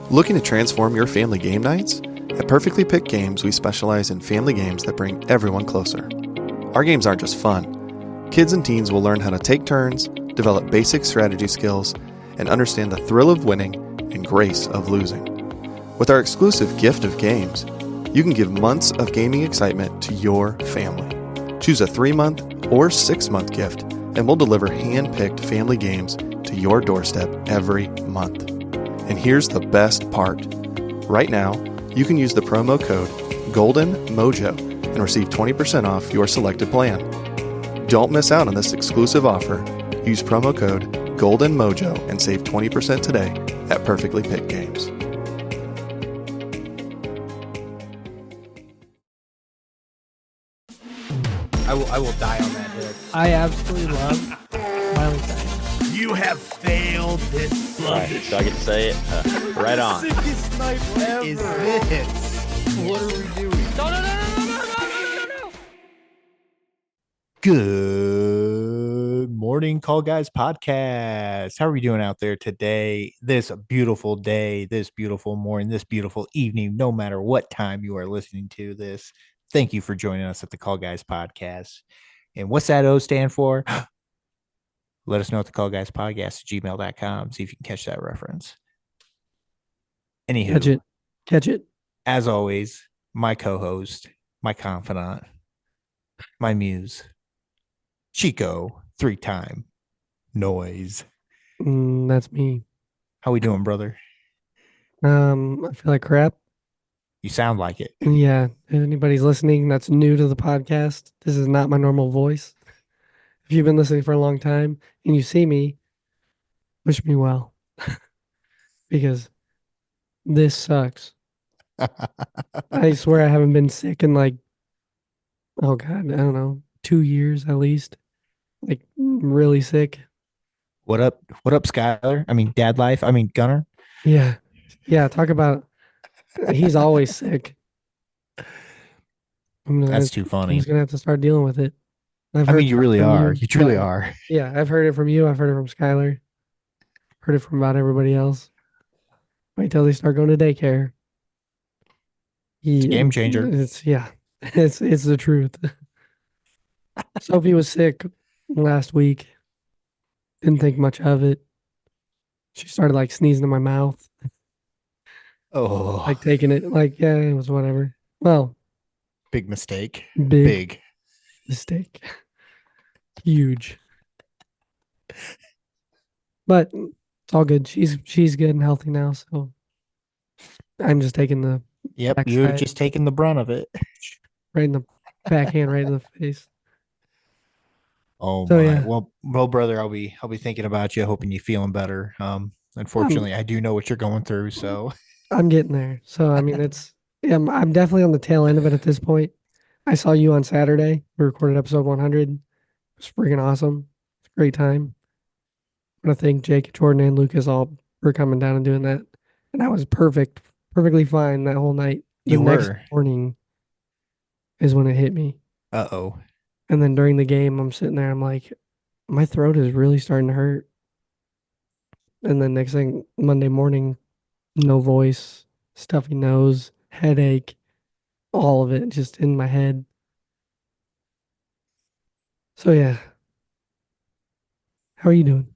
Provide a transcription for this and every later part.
Looking to transform your family game nights? At Perfectly Picked Games, we specialize in family games that bring everyone closer. Our games aren't just fun. Kids and teens will learn how to take turns, develop basic strategy skills, and understand the thrill of winning and grace of losing. With our exclusive gift of games, you can give months of gaming excitement to your family. Choose a 3-month or 6-month gift, and we'll deliver hand-picked family games to your doorstep every month. And here's the best part. Right now, you can use the promo code GOLDENMOJO and receive 20% off your selected plan. Don't miss out on this exclusive offer. Use promo code GOLDENMOJO and save 20% today at Perfectly Picked Games. I will die on that hill. I absolutely love Miley Cyrus. You have failed this. Right, so I get to say it? Right on. Sickest night ever. Is this? What are we doing? No. Good morning, Call Guys Podcast. How are we doing out there today? This beautiful day, this beautiful morning, this beautiful evening, no matter what time you are listening to this. Thank you for joining us at the Call Guys Podcast. And what's that O stand for? Let us know at the Call Guys Podcast at gmail.com. See if you can catch that reference. Anywho, Catch it. as always, my co-host, my confidant, my muse, Chico, 3-time noise. That's me. How we doing, brother? I feel like crap. You sound like it. Yeah. If anybody's listening that's new to the podcast, this is not my normal voice. If you've been listening for a long time and you see me, wish me well. Because this sucks. I swear I haven't been sick in like, oh God, I don't know, 2 years at least. Like really sick. What up, Skyler? I mean, dad life. I mean, Gunner. Yeah. Talk about, he's always sick. That's too I'm funny. just gonna have to start dealing with it. I mean, you really are. You truly are. Yeah, I've heard it from you. I've heard it from Skylar. Heard it from about everybody else. Wait till they start going to daycare. It's a game changer. It's the truth. Sophie was sick last week. Didn't think much of it. She started like sneezing in my mouth, Oh, like taking it like, yeah, it was whatever. Well, big mistake. big mistake. Huge. But it's all good. She's good and healthy now, so I'm just taking the Yep, backside. you're just taking the brunt of it. right in the backhand, right in the face. Oh So, my. yeah. Well, brother, I'll be thinking about you, hoping you feeling better. Unfortunately, I do know what you're going through, so I'm getting there. So I mean, I'm definitely on the tail end of it at this point. I saw you on Saturday. We recorded episode 100. It was freaking awesome. It's a great time. I want to thank Jake, Jordan, and Lucas all for coming down and doing that. And that was perfectly fine that whole night. The next morning is when it hit me. Uh-oh. And then during the game, I'm sitting there, I'm like, my throat is really starting to hurt. And then next thing, Monday morning, no voice, stuffy nose, headache, all of it just in my head. So yeah. How are you doing?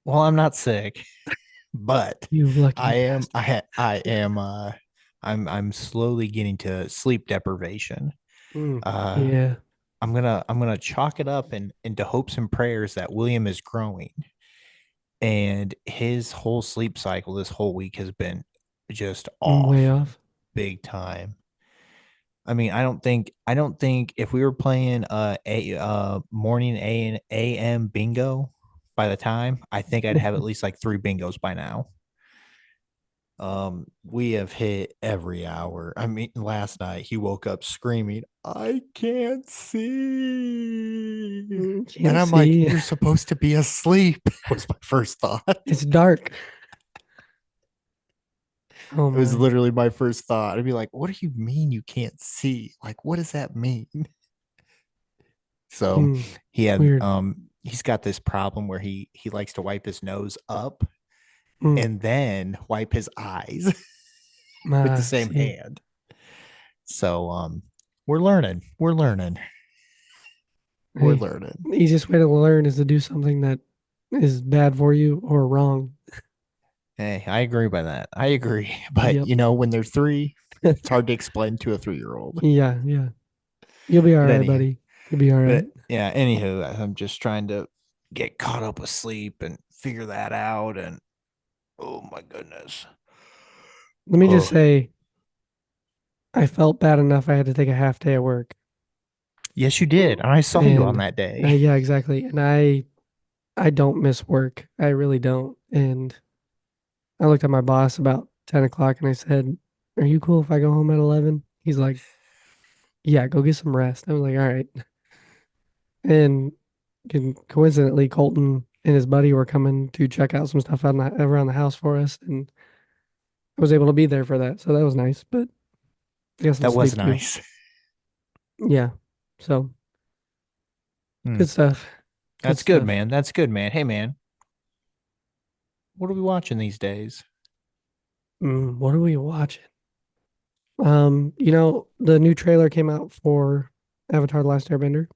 Well, I'm not sick, but You lucky I am. bastard. I'm slowly getting to sleep deprivation. Yeah. I'm gonna chalk it up into hopes and prayers that William is growing, and his whole sleep cycle this whole week has been just off, Way off. big time. I mean, I don't think if we were playing a morning AM bingo by the time, I think I'd have at least like 3 bingos by now. We have hit every hour. I mean, last night he woke up screaming, "I can't see." And I'm like, "You're supposed to be asleep," was my first thought. It's dark. Oh It was my. literally my first thought. I'd be like, "What do you mean you can't see? Like, what does that mean?" So he had Weird. he's got this problem where he likes to wipe his nose up, and then wipe his eyes with the same hand. So we're learning. We're learning. We're learning. The easiest way to learn is to do something that is bad for you or wrong. Hey, I agree by that. I agree. But when they're 3, it's hard to explain to a 3-year-old. Yeah. You'll be all right, buddy. You'll be all right. Yeah, anywho, I'm just trying to get caught up with sleep and figure that out. And oh my goodness. Let me just say, I felt bad enough. I had to take a half day at work. Yes, you did. I saw you on that day. Yeah, exactly. And I don't miss work. I really don't. And I looked at my boss about 10 o'clock and I said, "Are you cool if I go home at 11?" He's like, "Yeah, go get some rest." I was like, "All right." And coincidentally, Colton and his buddy were coming to check out some stuff around the house for us. And I was able to be there for that. So that was nice. But I guess that was nice. Yeah. So good stuff. That's good, man. That's good, man. Hey, man. What are we watching these days? What are we watching? The new trailer came out for Avatar: The Last Airbender.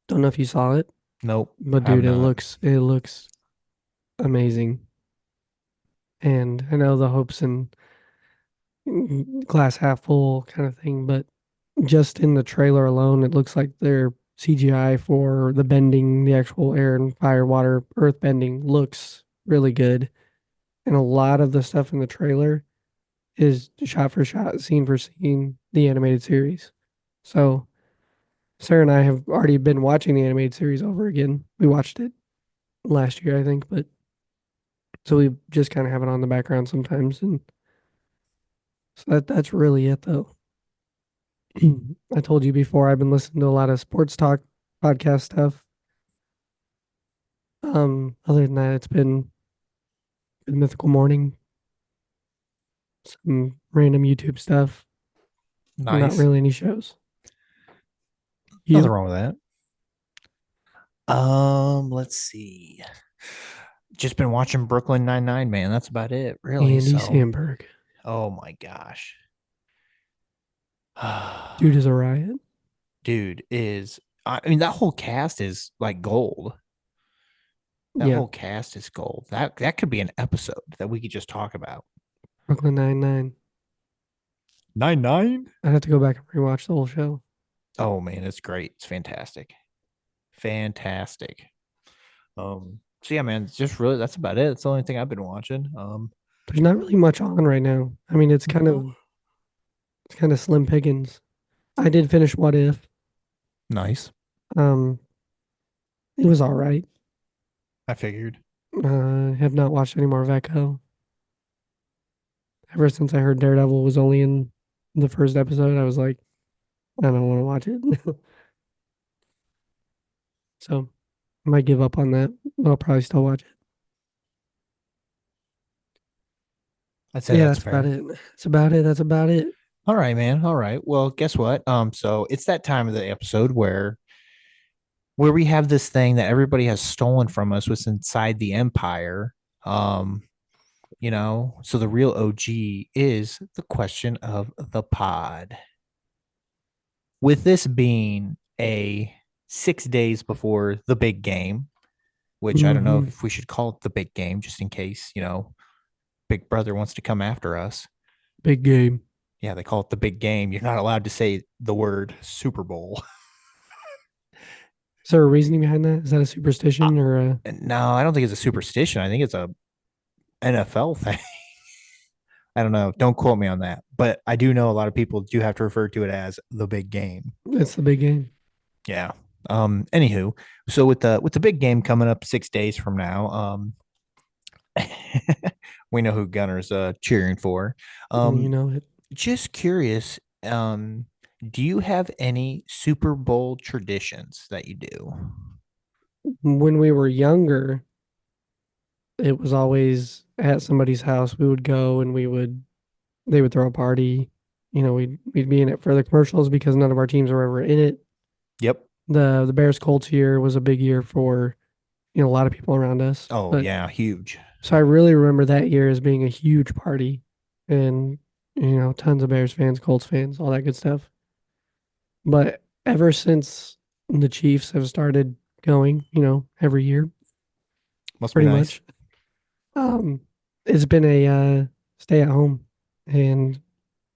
Don't know if you saw it. Nope. But dude, it looks amazing. And I know the hopes and glass half full kind of thing, but just in the trailer alone, it looks like their CGI for the bending, the actual air and fire, water, earth bending looks really good. And a lot of the stuff in the trailer is shot for shot, scene for scene, the animated series. So Sarah and I have already been watching the animated series over again. We watched it last year, I think, but so we just kind of have it on in the background sometimes. And so that's really it, though. I told you before, I've been listening to a lot of sports talk podcast stuff. Other than that, it's been Mythical Morning, some random YouTube stuff. Nice. Not really any shows. Nothing wrong with that. Let's see. Just been watching Brooklyn Nine-Nine, man. That's about it, really. Andy Samberg. Oh my gosh. Dude is a riot. Dude is. I mean, that whole cast is like gold. That whole cast is gold. That could be an episode that we could just talk about. Brooklyn Nine-Nine. 9-9? I'd have to go back and rewatch the whole show. Oh man, it's great. It's fantastic. Fantastic. So yeah, man, it's just really that's about it. That's the only thing I've been watching. There's not really much on right now. I mean, it's kind of slim pickings. I did finish What If. Nice. It was all right. I figured. Have not watched any more of Echo. Ever since I heard Daredevil was only in the first episode, I was like, I don't want to watch it. So I might give up on that. But I'll probably still watch it. That's about it. That's about it. That's about it. All right, man. All right. Well, guess what? So it's that time of the episode where we have this thing that everybody has stolen from us what's inside the empire. So the real OG is the question of the pod. With this being a 6 days before the big game, which I don't know if we should call it the big game, just in case, Big Brother wants to come after us. Big game. Yeah, they call it the big game. You're not allowed to say the word Super Bowl. Is there a reasoning behind that? Is that a superstition or a... No, I don't think it's a superstition. I think it's a NFL thing. I don't know. Don't quote me on that. But I do know a lot of people do have to refer to it as the big game. It's the big game. Yeah. Anywho, so with the big game coming up 6 days from now, we know who Gunner's cheering for. You know it. Just curious, do you have any Super Bowl traditions that you do? When we were younger, it was always at somebody's house. We would go and they would throw a party. We'd be in it for the commercials because none of our teams were ever in it. Yep. The Bears Colts year was a big year for, a lot of people around us. Oh, yeah, huge. So I really remember that year as being a huge party and, tons of Bears fans, Colts fans, all that good stuff. But ever since the Chiefs have started going, every year, Must be pretty nice. much, it's been a stay at home and,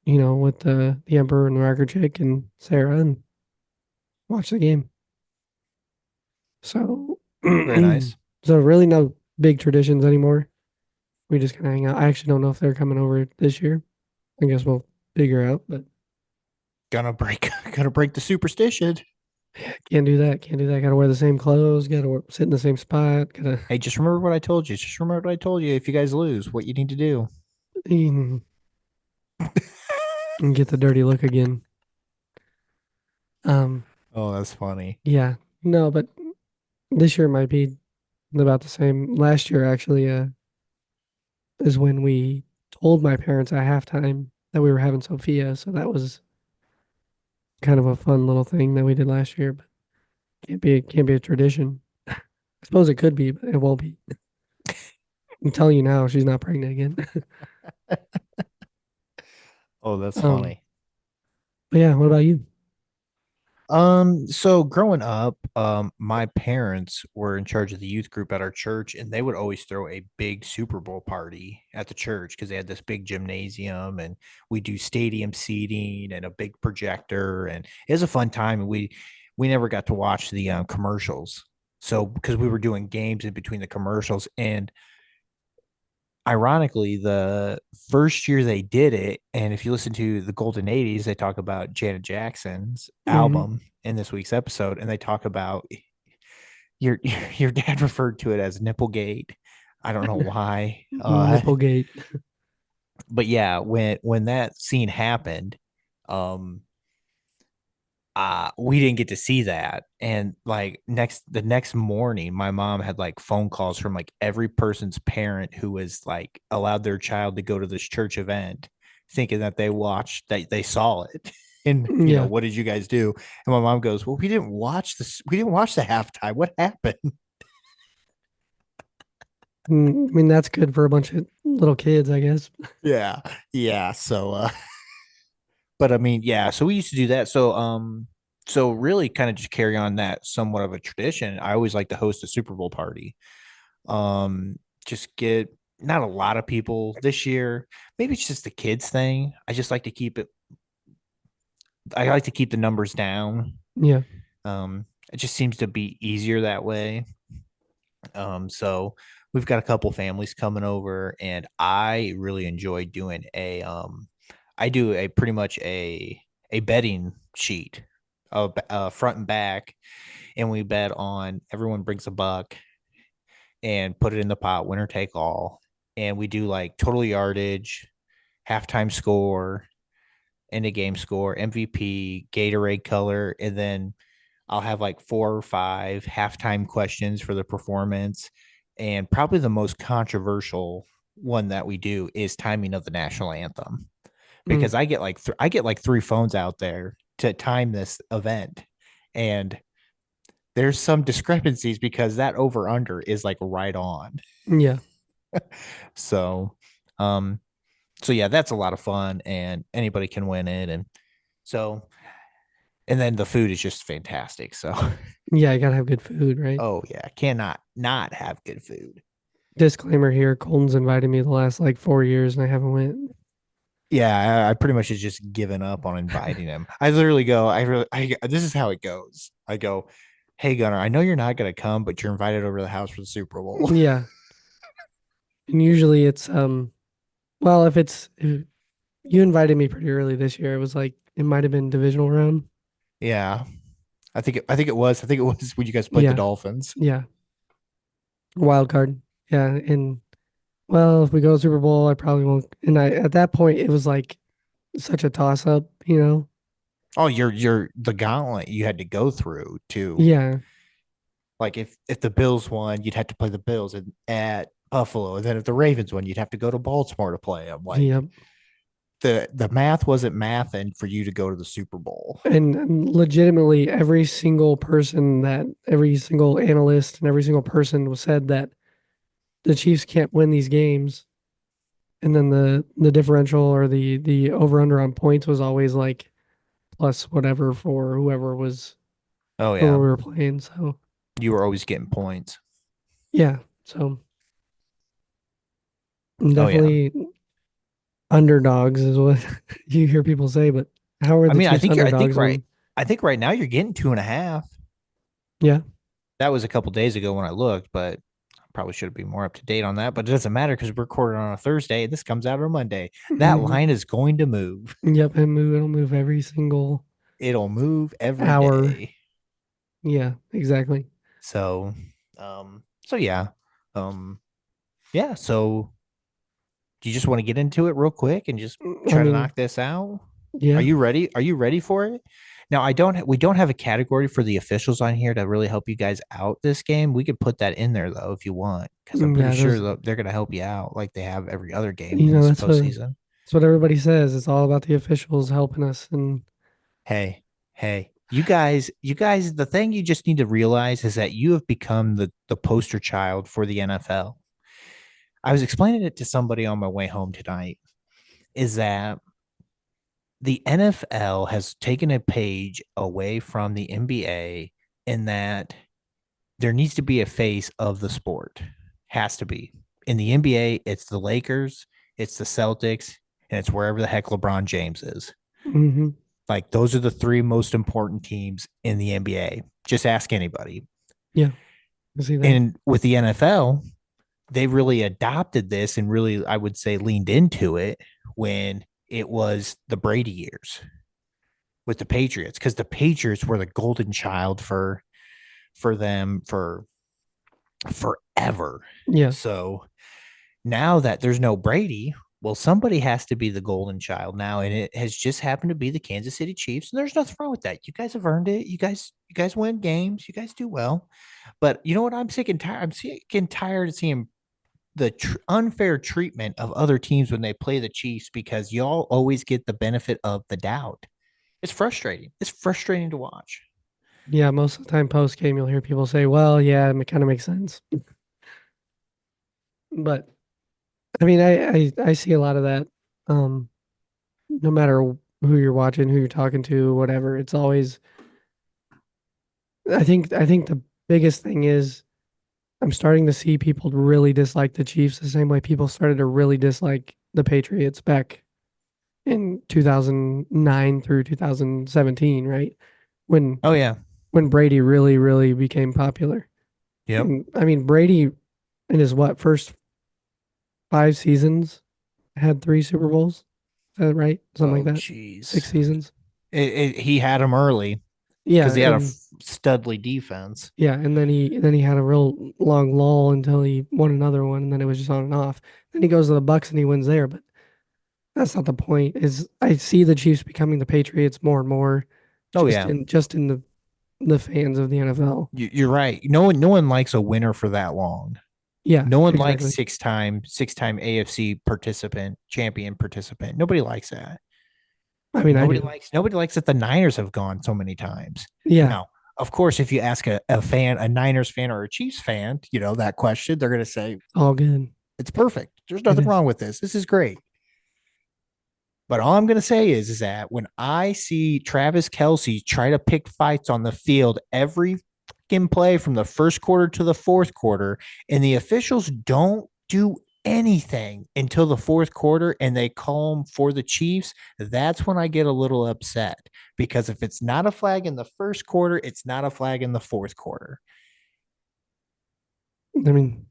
with the Emperor and the Rocker Chick and Sarah and watch the game. So, Very nice. so really no big traditions anymore. We just kind of hang out. I actually don't know if they're coming over this year. I guess we'll figure out, but Gonna break the superstition. can't do that. Can't do that. Got to wear the same clothes. Got to sit in the same spot. Got to Hey, just remember what I told you. Just remember what I told you. If you guys lose, what you need to do. and get the dirty look again. Oh, that's funny. Yeah. No, but this year might be about the same. Last year actually is when we told my parents at halftime that we were having Sophia, so that was kind of a fun little thing that we did last year, but can't be a tradition. I suppose it could be, but it won't be. I'm telling you now, she's not pregnant again. Oh, that's Um, funny. But yeah, what about you? So growing up, my parents were in charge of the youth group at our church, and they would always throw a big Super Bowl party at the church because they had this big gymnasium, and we do stadium seating and a big projector, and it was a fun time. And we never got to watch the commercials, so because we were doing games in between the commercials, and ironically, the first year they did it, and if you listen to the Golden 80s, they talk about Janet Jackson's album in this week's episode, and they talk about your your dad referred to it as Nipplegate. I don't know why. Nipplegate. But yeah, when that scene happened, um, we didn't get to see that. And like the next morning, my mom had like phone calls from like every person's parent who was like allowed their child to go to this church event, thinking that they saw it. And Yeah. what did you guys do? And my mom goes, well, we didn't watch this, we didn't watch the halftime. What happened? I mean, that's good for a bunch of little kids, I guess. Yeah. Yeah. So but I mean, yeah, so we used to do that. So really kind of just carry on that somewhat of a tradition. I always like to host a Super Bowl party. Just get not a lot of people this year. Maybe it's just the kids thing. I like to keep the numbers down. Yeah. It just seems to be easier that way. So we've got a couple families coming over, and I really enjoy doing I do a pretty much a betting sheet, front and back, and we bet on everyone brings a buck and put it in the pot, winner take all, and we do like total yardage, halftime score, end of game score, MVP, Gatorade color, and then I'll have like 4 or 5 halftime questions for the performance. And probably the most controversial one that we do is timing of the national anthem, because I get like I get like 3 phones out there to time this event, and there's some discrepancies because that over under is like right on. Yeah. So, um, so yeah, that's a lot of fun, and anybody can win it, and so, and then the food is just fantastic. So, Yeah, I gotta have good food, right? oh yeah, cannot not have good food. Disclaimer here, Colton's invited me the last like 4 years and I haven't went. Yeah, I pretty much has just given up on inviting him. I literally go, this is how it goes. I go, hey Gunnar, I know you're not gonna come, but you're invited over to the house for the Super Bowl. Yeah. And usually it's well, if you invited me pretty early this year, it was like it might have been divisional round. Yeah, I think it was when you guys played the Dolphins. Yeah. Wild card. Yeah. And well, if we go to Super Bowl, I probably won't. And at that point it was like such a toss up, Oh, you're the gauntlet you had to go through to. Yeah. Like if the Bills won, you'd have to play the Bills at Buffalo, and then if the Ravens won, you'd have to go to Baltimore to play them. Like, Yep. the math wasn't mathing for you to go to the Super Bowl. And legitimately every single analyst and every single person was said that the Chiefs can't win these games, and then the differential or the over under on points was always like plus whatever for whoever was Oh whoever yeah, we were playing. So you were always getting points. yeah, so Oh yeah. definitely underdogs is what you hear people say. But how are I the mean, Chiefs underdogs? I think right now you're getting 2.5. Yeah, That was a couple days ago when I looked, but I probably should be more up to date on that. But it doesn't matter because we're recording on a Thursday and this comes out on a Monday. That Mhm. line is going to move. Yep, it'll move every single It'll move every hour. day. Yeah, exactly. So, so yeah, yeah. So, do you just want to get into it real quick and just I try to mean, knock this out? Are yeah, you ready? Are you ready for it? Now, we don't have a category for the officials on here to really help you guys out this game. We could put that in there though if you want, because I'm pretty yeah. sure Those, they're going to help you out like they have every other game you in know, this that's postseason. what everybody says. It's all about the officials helping us. And Hey, hey, you guys, the thing you just need to realize is that you have become the poster child for the NFL. I was explaining it to somebody on my way home tonight. Is that the NFL has taken a page away from the NBA in that there needs to be a face of the sport. Has to be. In the NBA, it's the Lakers, it's the Celtics, and it's wherever the heck LeBron James is. mm-hmm. Like those are the three most important teams in the NBA. Just ask anybody. Yeah, I see that. And with the NFL, they really adopted this and really, I would say, leaned into it when it was the Brady years with the Patriots, because the Patriots were the golden child for them for forever. Yeah, So now that there's no Brady, well, somebody has to be the golden child now, and it has just happened to be the Kansas City Chiefs. And there's nothing wrong with that. You guys have earned it. You guys win games. You guys do well. But you know what? I'm sick and tired. I'm sick and tired of seeing the unfair treatment of other teams when they play the Chiefs because y'all always get the benefit of the doubt. It's frustrating. It's frustrating to watch. yeah. Most of the time, post game, you'll hear people say, "Well, yeah, it kind of makes sense." But I mean, I see a lot of that. No matter who you're watching, who you're talking to, whatever, it's always. I think the biggest thing is I'm starting to see people really dislike the Chiefs the same way people started to really dislike the Patriots back in 2009 through 2017, right? When Oh yeah. when Brady really, really became popular. Yep. And, I mean, Brady in his first 5 seasons had 3 Super Bowls. Is that right? Something like that. Jeez. 6 seasons. He had him early Yeah, because he had a and studly defense. yeah, and then he had a real long lull until he won another one, and then it was just on and off. Then he goes to the Bucks and he wins there, but that's not the point. Is I see the Chiefs becoming the Patriots more and more, Oh yeah. just in the fans of the NFL. You're right. No one likes a winner for that long. Yeah, No one exactly. likes six-time AFC champion participant. Nobody likes that. I mean, Nobody likes that the Niners have gone so many times. Yeah, Now, of course, if you ask a fan, a Niners fan or a Chiefs fan, that question, they're going to say all good. it's perfect. There's nothing wrong with this. This is great. But all I'm going to say is that when I see Travis Kelce try to pick fights on the field every fucking play from the first quarter to the fourth quarter, and the officials don't do anything until the fourth quarter and they call him for the Chiefs, that's when I get a little upset. Because if it's not a flag in the first quarter, it's not a flag in the fourth quarter. I mean,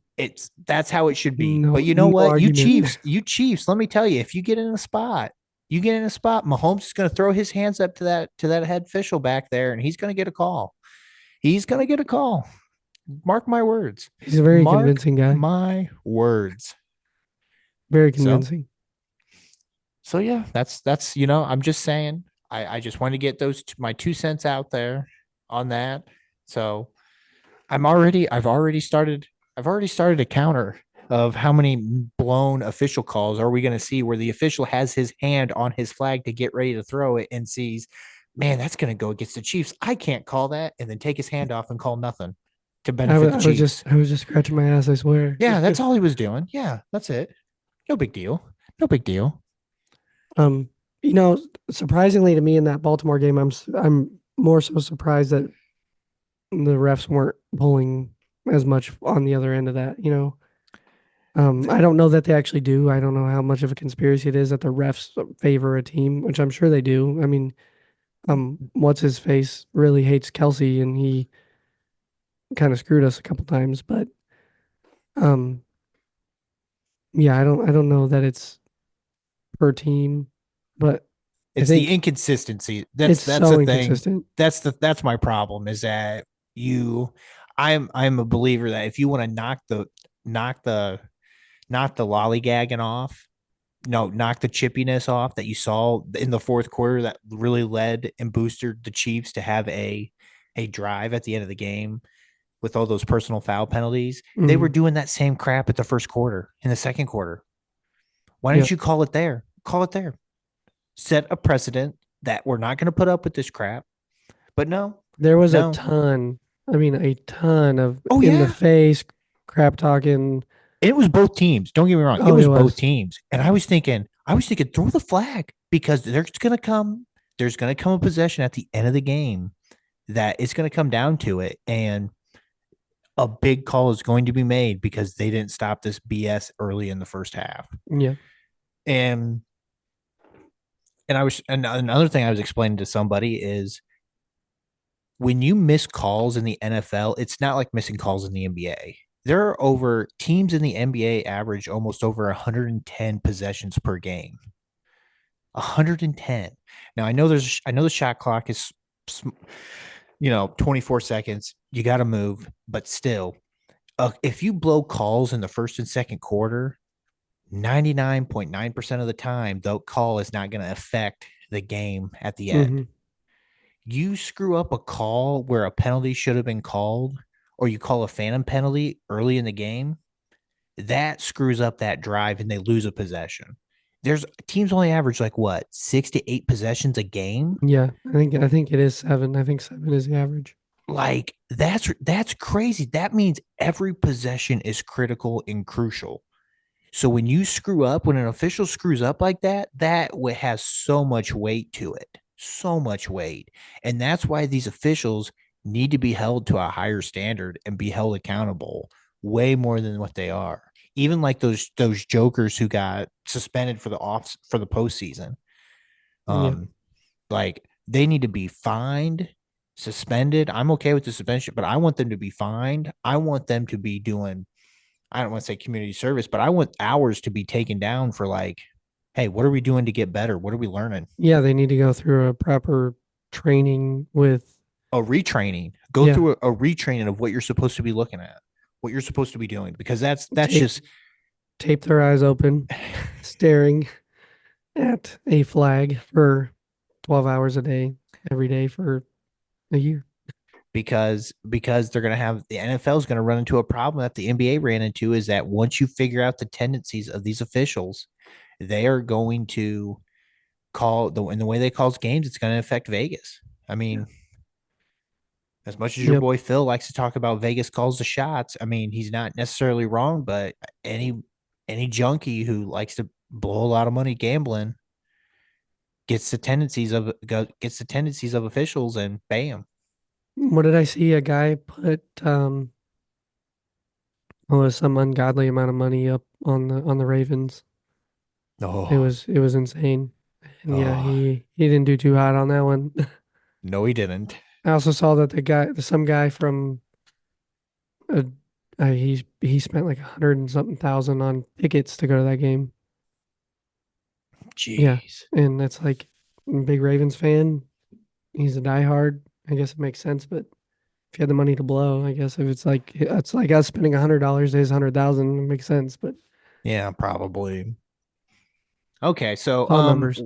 that's how it should be. No- But you know no what? argument. You Chiefs, let me tell you, if you get in a spot, Mahomes is going to throw his hands up to that head official back there, and he's going to get a call. He's going to get a call. Mark my words. he's a very convincing guy. My words. Very convincing. So yeah, that's I'm just saying. I just want to get my 2 cents out there on that. So I've already started a counter of how many blown official calls are we going to see where the official has his hand on his flag to get ready to throw it and sees, man, that's going to go against the Chiefs. I can't call that, and then take his hand off and call nothing. to benefit the Chiefs. I was just scratching my ass, I swear. Yeah, that's all he was doing. Yeah, that's it. No big deal. No big deal. Um, surprisingly to me in that Baltimore game, I'm more so surprised that the refs weren't pulling as much on the other end of that. I don't know that they actually do. I don't know how much of a conspiracy it is that the refs favor a team, which I'm sure they do. I mean, what's his face really hates Kelsey, and he kind of screwed us a couple times. But um, yeah, I don't know that it's per team, but It's think the inconsistency. it's That's so the thing. inconsistent. That's my problem is that I'm a believer that if you want to knock the lollygagging off, no, knock the chippiness off that you saw in the fourth quarter that really led and boosted the Chiefs to have a drive at the end of the game with all those personal foul penalties. They were Mhm. doing that same crap at the first quarter, in the second quarter. Why Yeah. didn't you call it there? Call it there. Set a precedent that we're not going to put up with this crap. But no, There was a no. ton, I mean, a ton of Oh, in the yeah. face crap talking. It was both teams. Don't get me wrong. It Oh, was it both was. teams. And I was thinking, throw the flag because there's going to come a possession at the end of the game that it's going to come down to it. And a big call is going to be made because they didn't stop this BS early in the first half. Yeah. And another thing I was explaining to somebody is when you miss calls in the NFL, it's not like missing calls in the NBA. There are over teams in the NBA average almost over 110 possessions per game. 110. Now I know the shot clock is 24 seconds. You got to move, but still, if you blow calls in the first and second quarter, 99.9% of the time, the call is not going to affect the game at the end. Mhm. You screw up a call where a penalty should have been called, or you call a phantom penalty early in the game, that screws up that drive and they lose a possession. There's teams only average like what, 6 to 8 possessions a game? Yeah. I think it is 7. I think 7 is the average. Like that's crazy. That means every possession is critical and crucial. So when you screw up, when an official screws up like that, has so much weight to it, so much weight. And that's why these officials need to be held to a higher standard and be held accountable way more than what they are. Even like those jokers who got suspended for the postseason. Yeah. Like they need to be fined, suspended. I'm okay with the suspension, but I want them to be fined. I want them to be doing, I don't want to say community service, but I want hours to be taken down for like, hey, what are we doing to get better? What are we learning? Yeah, they need to go through a proper training with A retraining. Go through a retraining of what you're supposed to be looking at, what you're supposed to be doing, because that's just tape their eyes open, staring at a flag for 12 hours a day, every day for a year. because they're going to have the NFL is going to run into a problem that the NBA ran into is that once you figure out the tendencies of these officials, they are going to in the way they call games, it's going to affect Vegas. I mean, as much as your boy Phil likes to talk about Vegas calls the shots, I mean, he's not necessarily wrong, but any junkie who likes to blow a lot of money gambling gets the tendencies of officials, and bam. What did I see? A guy put some ungodly amount of money up on the Ravens. Oh, It was insane. And yeah, he didn't do too hot on that one. No, he didn't. I also saw that some guy from he spent like 100 and something thousand on tickets to go to that game. Jeez. Yeah, and that's like big Ravens fan. He's a diehard. I guess it makes sense, but if you had the money to blow, I guess if it's like us spending $100, there's 100,000. It makes sense, but yeah, probably. Okay, so all numbers.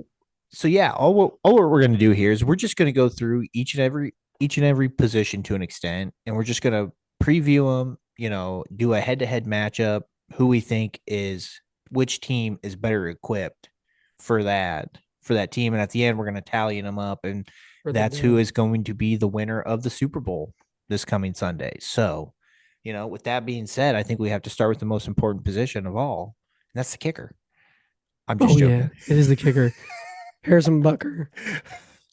So yeah, all what we're gonna do here is we're just gonna go through each and every position to an extent, and we're just gonna preview them. Do a head-to-head matchup. Who we think which team is better equipped for that team, and at the end we're gonna tally them up, and that's who is going to be the winner of the Super Bowl this coming Sunday. So with that being said, I think we have to start with the most important position of all, and that's the kicker. I'm just joking. Yeah, it is the kicker. Harrison Butker.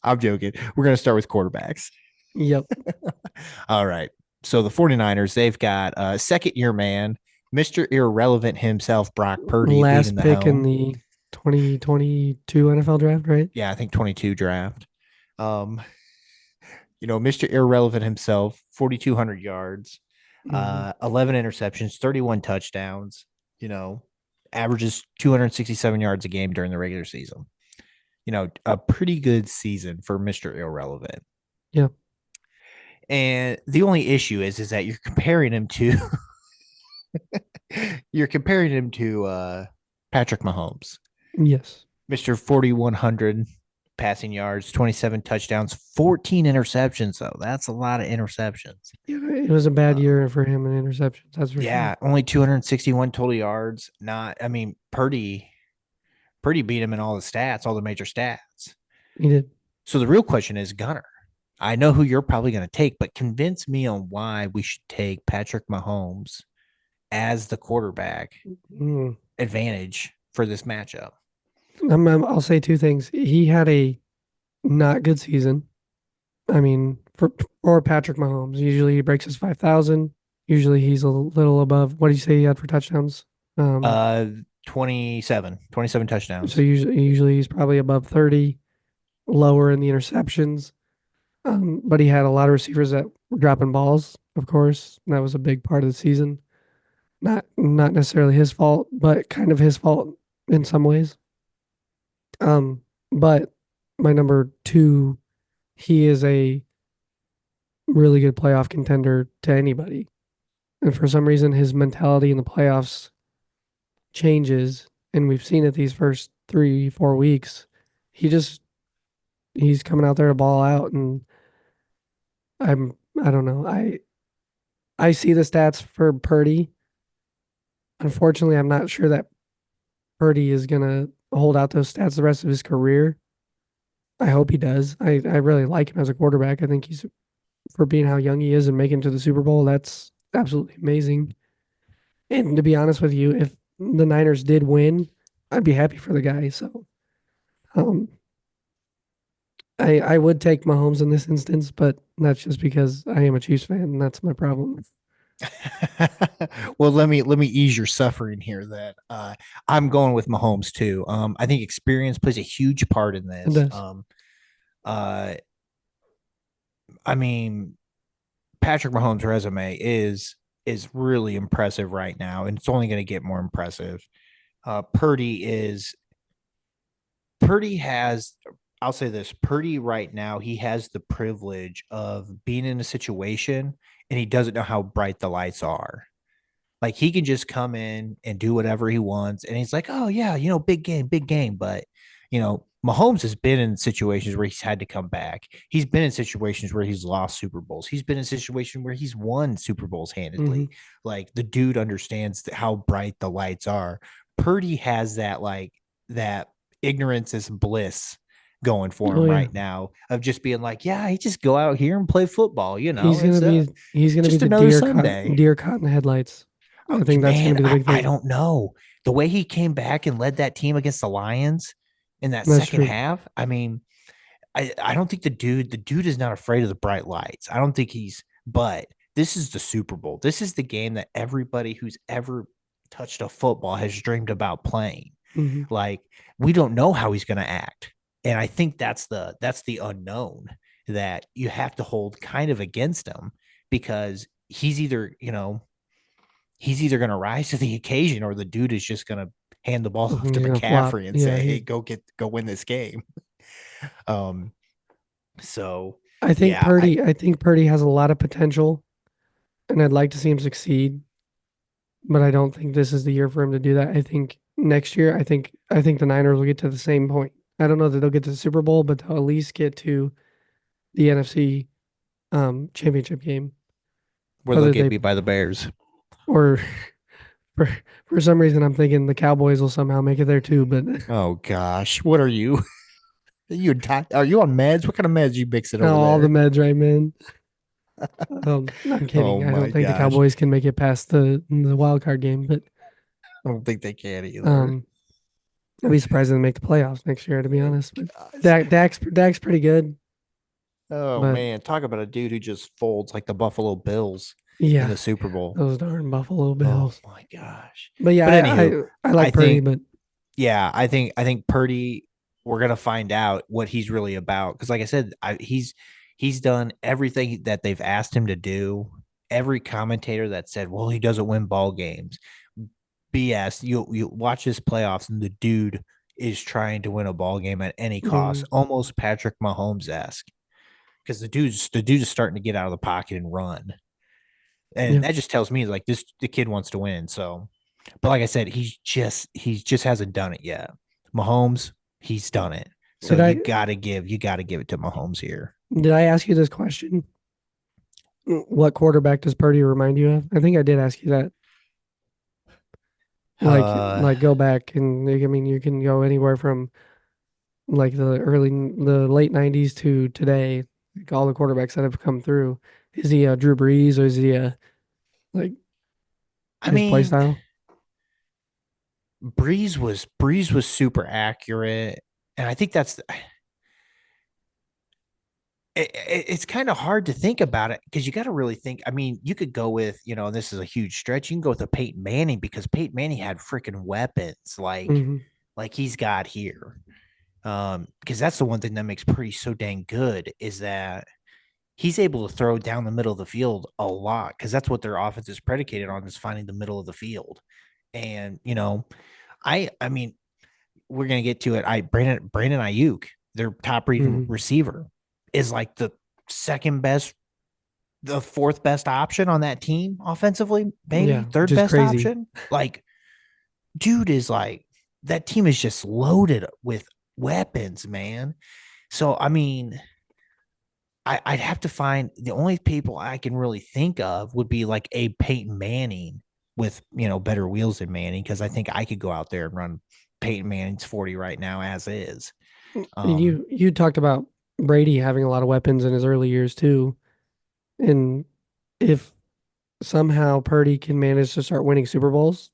I'm joking. We're going to start with quarterbacks. Yep. All right. So the 49ers, they've got a second-year man, Mr. Irrelevant himself, Brock Purdy, Last leading the pick in helm. the 2022 NFL draft, right? Yeah, I think 22 draft. Mr. Irrelevant himself, 4,200 yards, 11 interceptions, 31 touchdowns, averages 267 yards a game during the regular season. A pretty good season for Mr. Irrelevant. Yeah. And the only issue is that you're comparing him to Patrick Mahomes. Yes. Mr. 4,100 passing yards, 27 touchdowns, 14 interceptions, though. That's a lot of interceptions. Yeah, it was a bad year for him in interceptions. That's for Yeah, sure. only 261 total yards. Purdy beat him in all the stats, all the major stats. He did. So the real question is, Gunner, I know who you're probably going to take, but convince me on why we should take Patrick Mahomes as the quarterback advantage for this matchup. I'll say two things. He had a not good season. I mean, for Patrick Mahomes, usually he breaks his 5,000. Usually he's a little above. What did you say he had for touchdowns? 27 touchdowns. So usually he's probably above 30, lower in the interceptions. But he had a lot of receivers that were dropping balls, of course. That was a big part of the season. Not necessarily his fault, but kind of his fault in some ways. But my number two, he is a really good playoff contender to anybody. And for some reason, his mentality in the playoffs changes. And we've seen it these first 3-4 weeks. He's coming out there to ball out. And I don't know. I see the stats for Purdy. Unfortunately, I'm not sure that Purdy is going to hold out those stats the rest of his career. I hope he does. I really like him as a quarterback. I think he's, for being how young he is and making it to the Super Bowl, that's absolutely amazing. And to be honest with you, if the Niners did win, I'd be happy for the guy. So I would take Mahomes in this instance, but that's just because I am a Chiefs fan, and that's my problem. Well, let me ease your suffering here. That I'm going with Mahomes too. I think experience plays a huge part in this. It does. Patrick Mahomes' resume is really impressive right now, and it's only going to get more impressive. Purdy has, I'll say this, Purdy right now, he has the privilege of being in a situation and he doesn't know how bright the lights are. Like, he can just come in and do whatever he wants. And he's like, oh yeah, big game. But, Mahomes has been in situations where he's had to come back. He's been in situations where he's lost Super Bowls. He's been in situations where he's won Super Bowls handedly. Like, the dude understands how bright the lights are. Purdy has that, like, that ignorance is bliss going for him right now of just being like, yeah, he just go out here and play football. He's gonna be the deer caught in the headlights. I think that's gonna be the big thing. I don't know, the way he came back and led that team against the Lions in that second half. I don't think the dude is not afraid of the bright lights. I don't think but this is the Super Bowl. This is the game that everybody who's ever touched a football has dreamed about playing. Like, we don't know how he's going to act. And I think that's the unknown that you have to hold kind of against him, because he's either going to rise to the occasion, or the dude is just going to hand the ball off to McCaffrey and say, hey, go win this game. So I think Purdy has a lot of potential, and I'd like to see him succeed, but I don't think this is the year for him to do that. I think next year, I think the Niners will get to the same point. I don't know that they'll get to the Super Bowl, but they'll at least get to the NFC championship game, where they'll get beat by the Bears. Or for some reason, I'm thinking the Cowboys will somehow make it there too. But oh gosh, what are you? Are you on meds? What kind of meds you mixing over there? All the meds, right, man? I'm kidding. Oh I my don't think the gosh. Cowboys can make it past the wild card game, but I don't think they can either. I'd be surprised if they make the playoffs next year, to be honest. But Gosh. Dak's pretty good. Oh but- man, talk about a dude who just folds like the Buffalo Bills in Yeah, the Super Bowl. those darn Buffalo Oh Bills. my gosh. But yeah, But anywho, I like I Purdy, think- but Yeah, I think Purdy, we're gonna find out what he's really about. Because like I said, he's done everything that they've asked him to do. Every commentator that said, well, he doesn't win ball games. BS. You watch his playoffs and the dude is trying to win a ball game at any cost, almost Patrick Mahomes-esque. Because the dude's starting to get out of the pocket and run. And that just tells me like the kid wants to win. So, but like I said, he just hasn't done it yet. Mahomes, he's done it. So you gotta give it to Mahomes here. Did I ask you this question? What quarterback does Purdy remind you of? I think I did ask you that. Like go back and I mean you can go anywhere from like the late 90s to today. Like all the quarterbacks that have come through. Is he a Drew Brees or is he a like I his mean, play style? Breeze was super accurate, and I think that's it's kind of hard to think about it because you got to really think. I mean, you could go with, this is a huge stretch. You can go with a Peyton Manning because Peyton Manning had freaking weapons like he's got here. Because that's the one thing that makes Purdy so dang good is that he's able to throw down the middle of the field a lot because that's what their offense is predicated on, is finding the middle of the field. And, I mean, we're going to get to it. Brandon Ayuk, their top rated receiver, is like the fourth best option on that team offensively, maybe third best option. Like, dude is like, that team is just loaded with weapons, man. So, I mean, I'd have to find the only people I can really think of would be like a Peyton Manning with, better wheels than Manning. Cause I think I could go out there and run Peyton Manning's 40 right now as is. You talked about Brady having a lot of weapons in his early years too. And if somehow Purdy can manage to start winning Super Bowls,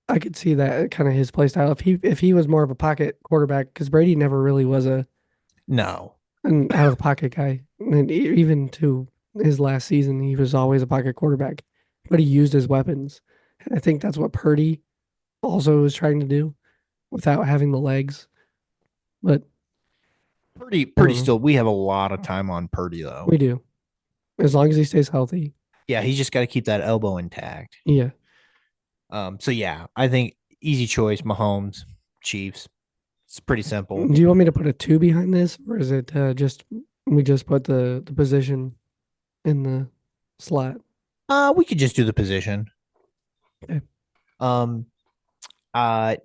I could see that kind of his play style. If he was more of a pocket quarterback, because Brady never really was an out of the pocket guy. And even to his last season, he was always a pocket quarterback, but he used his weapons. I think that's what Purdy also was trying to do without having the legs. But Purdy still, we have a lot of time on Purdy though. We do. As long as he stays healthy. Yeah, he's just got to keep that elbow intact. Yeah. So yeah, I think easy choice, Mahomes, Chiefs. It's pretty simple. Do you want me to put a 2 behind this, or is it we just put the position in the slot? We could just do the position. Okay.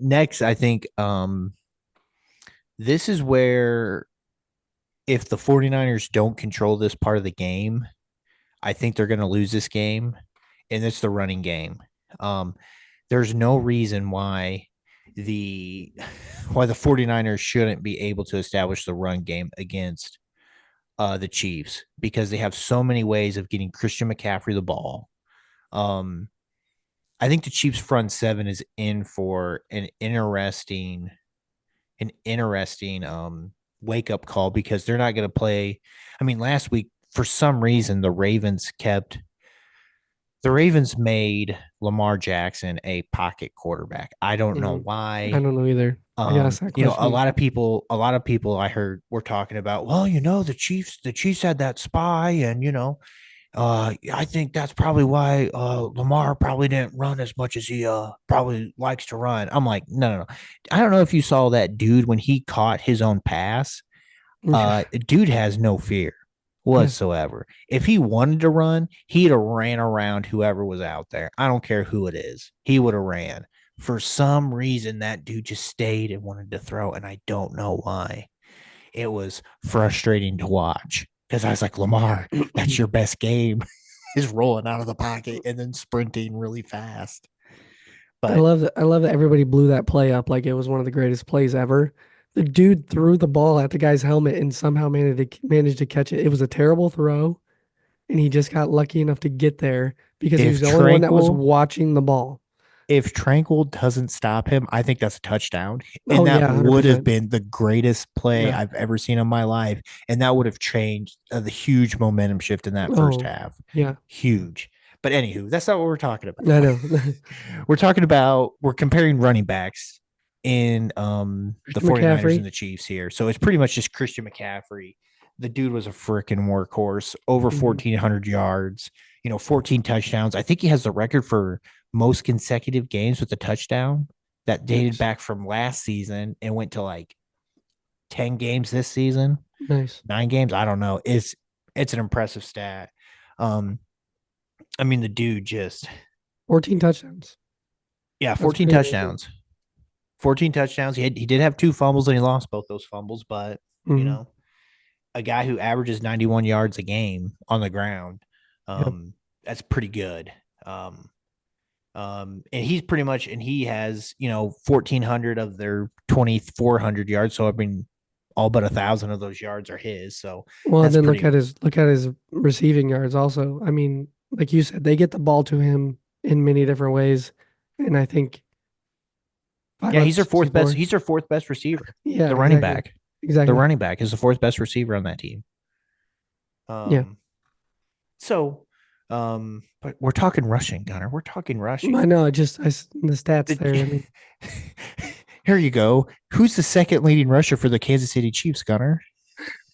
Next, I think this is where if the 49ers don't control this part of the game, I think they're going to lose this game, and it's the running game. There's no reason why the 49ers shouldn't be able to establish the run game against the Chiefs because they have so many ways of getting Christian McCaffrey the ball. I think the Chiefs front seven is in for an interesting wake up call because they're not going to play. I mean, last week for some reason the Ravens made Lamar Jackson a pocket quarterback. I don't know why. I don't know either. I asked that question. A lot of people I heard were talking about, well, the Chiefs had that spy, and I think that's probably why Lamar probably didn't run as much as he probably likes to run. I'm like, no. I don't know if you saw that dude when he caught his own pass. Dude has no fear whatsoever. If he wanted to run, he'd have ran around whoever was out there. I don't care who it is. He would have ran. For some reason, that dude just stayed and wanted to throw, and I don't know why. It was frustrating to watch because I was like, Lamar, that's your best game, is rolling out of the pocket and then sprinting really fast. But I love that everybody blew that play up like it was one of the greatest plays ever. The dude threw the ball at the guy's helmet and somehow managed to catch it. It was a terrible throw, and he just got lucky enough to get there because he If was the only one that was Tranquil- watching the ball. If Tranquil doesn't stop him, I think that's a touchdown. And Oh, that yeah, would have 100%. been the greatest play Yeah. I've ever seen in my life. And that would have changed the huge momentum shift in that first Oh, half. yeah, Huge. But anywho, that's not what we're talking about. I know. We're comparing running backs in the 49ers McCaffrey. and the Chiefs here. So it's pretty much just Christian McCaffrey. The dude was a freaking workhorse, over Mhm. 1,400 yards, 14 touchdowns. I think he has the record for most consecutive games with a touchdown that dated Nice. back from last season and went to like 10 games this season, Nice. 9 games. I don't know. It's an impressive stat. I mean, the dude just 14 touchdowns. Yeah, That's 14 pretty amazing. touchdowns. 14 touchdowns. He did have 2 fumbles and he lost both those fumbles, but Mhm. A guy who averages 91 yards a game on the ground, Yep. that's pretty good. And he's pretty much, and he has 1,400 of their 2,400 yards. So I mean, all but 1,000 of those yards are his. So Well, that's then pretty. look at his receiving yards also. I mean, like you said, they get the ball to him in many different ways, and I think Yeah, he's their fourth best. 564. He's their fourth best receiver. Yeah, The running exactly. back. Exactly. The running back is the fourth best receiver on that team. Yeah. So, but we're talking rushing, Gunner. We're talking rushing. I know. The stats there. I mean, Here you go. Who's the second leading rusher for the Kansas City Chiefs, Gunner?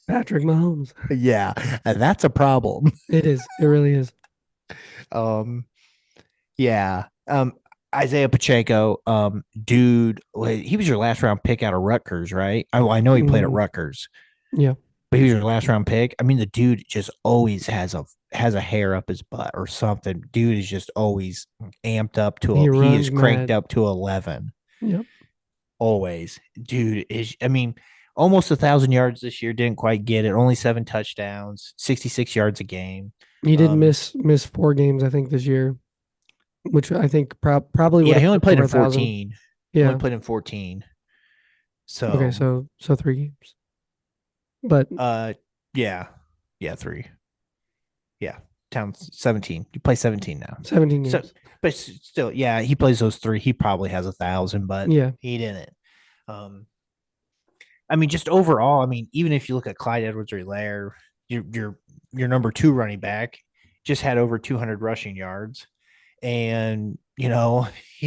Patrick Mahomes. Yeah, that's a problem. It is. It really is. Yeah. Isaiah Pacheco, dude, he was your last round pick out of Rutgers, right? I know he played at Rutgers. Yeah. But he was your last round pick. I mean, the dude just always has a hair up his butt or something. Dude is just always amped up to he is cranked up to 11. Yep. Always. Dude is, I mean, almost 1,000 yards this year, didn't quite get it. Only 7 touchdowns, 66 yards a game. He did miss 4 games, I think, this year, which I think probably would. Yeah, he only played in 14. 14. Yeah, only played in 14. So okay, so 3 games. But yeah, 3. Yeah, Towns 17. You play 17 now. 17 games. So, but still, yeah, he plays those 3. He probably has 1,000, but yeah, he didn't. I mean, just overall, I mean, even if you look at Clyde Edwards-Helaire, your number 2 running back just had over 200 rushing yards, and you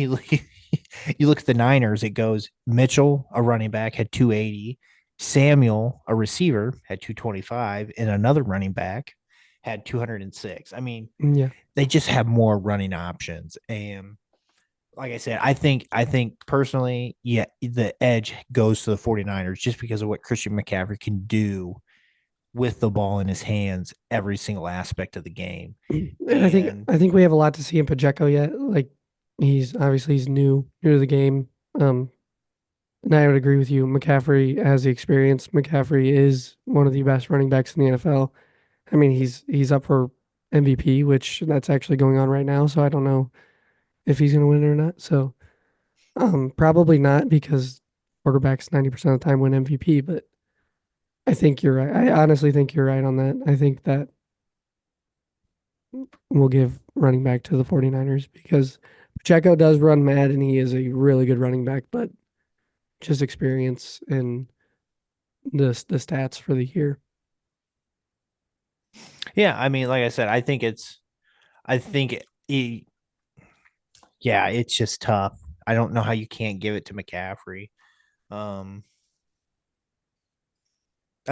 look at the Niners, it goes Mitchell, a running back, had 280, Samuel, a receiver, had 225, and another running back had 206. I mean, yeah, they just have more running options. And like I said, I think personally, yeah, the edge goes to the 49ers just because of what Christian McCaffrey can do with the ball in his hands every single aspect of the game. And I think we have a lot to see in Pacheco yet. Like he's new to the game. And I would agree with you. McCaffrey has the experience. McCaffrey is one of the best running backs in the NFL. I mean, he's up for MVP, which that's actually going on right now. So I don't know if he's going to win it or not. So probably not because quarterbacks 90% of the time win MVP. But I think you're right. I honestly think you're right on that. I think that we'll give running back to the 49ers because Pacheco does run mad and he is a really good running back, but just experience and the stats for the year. Yeah, I mean, like I said, yeah, it's just tough. I don't know how you can't give it to McCaffrey. I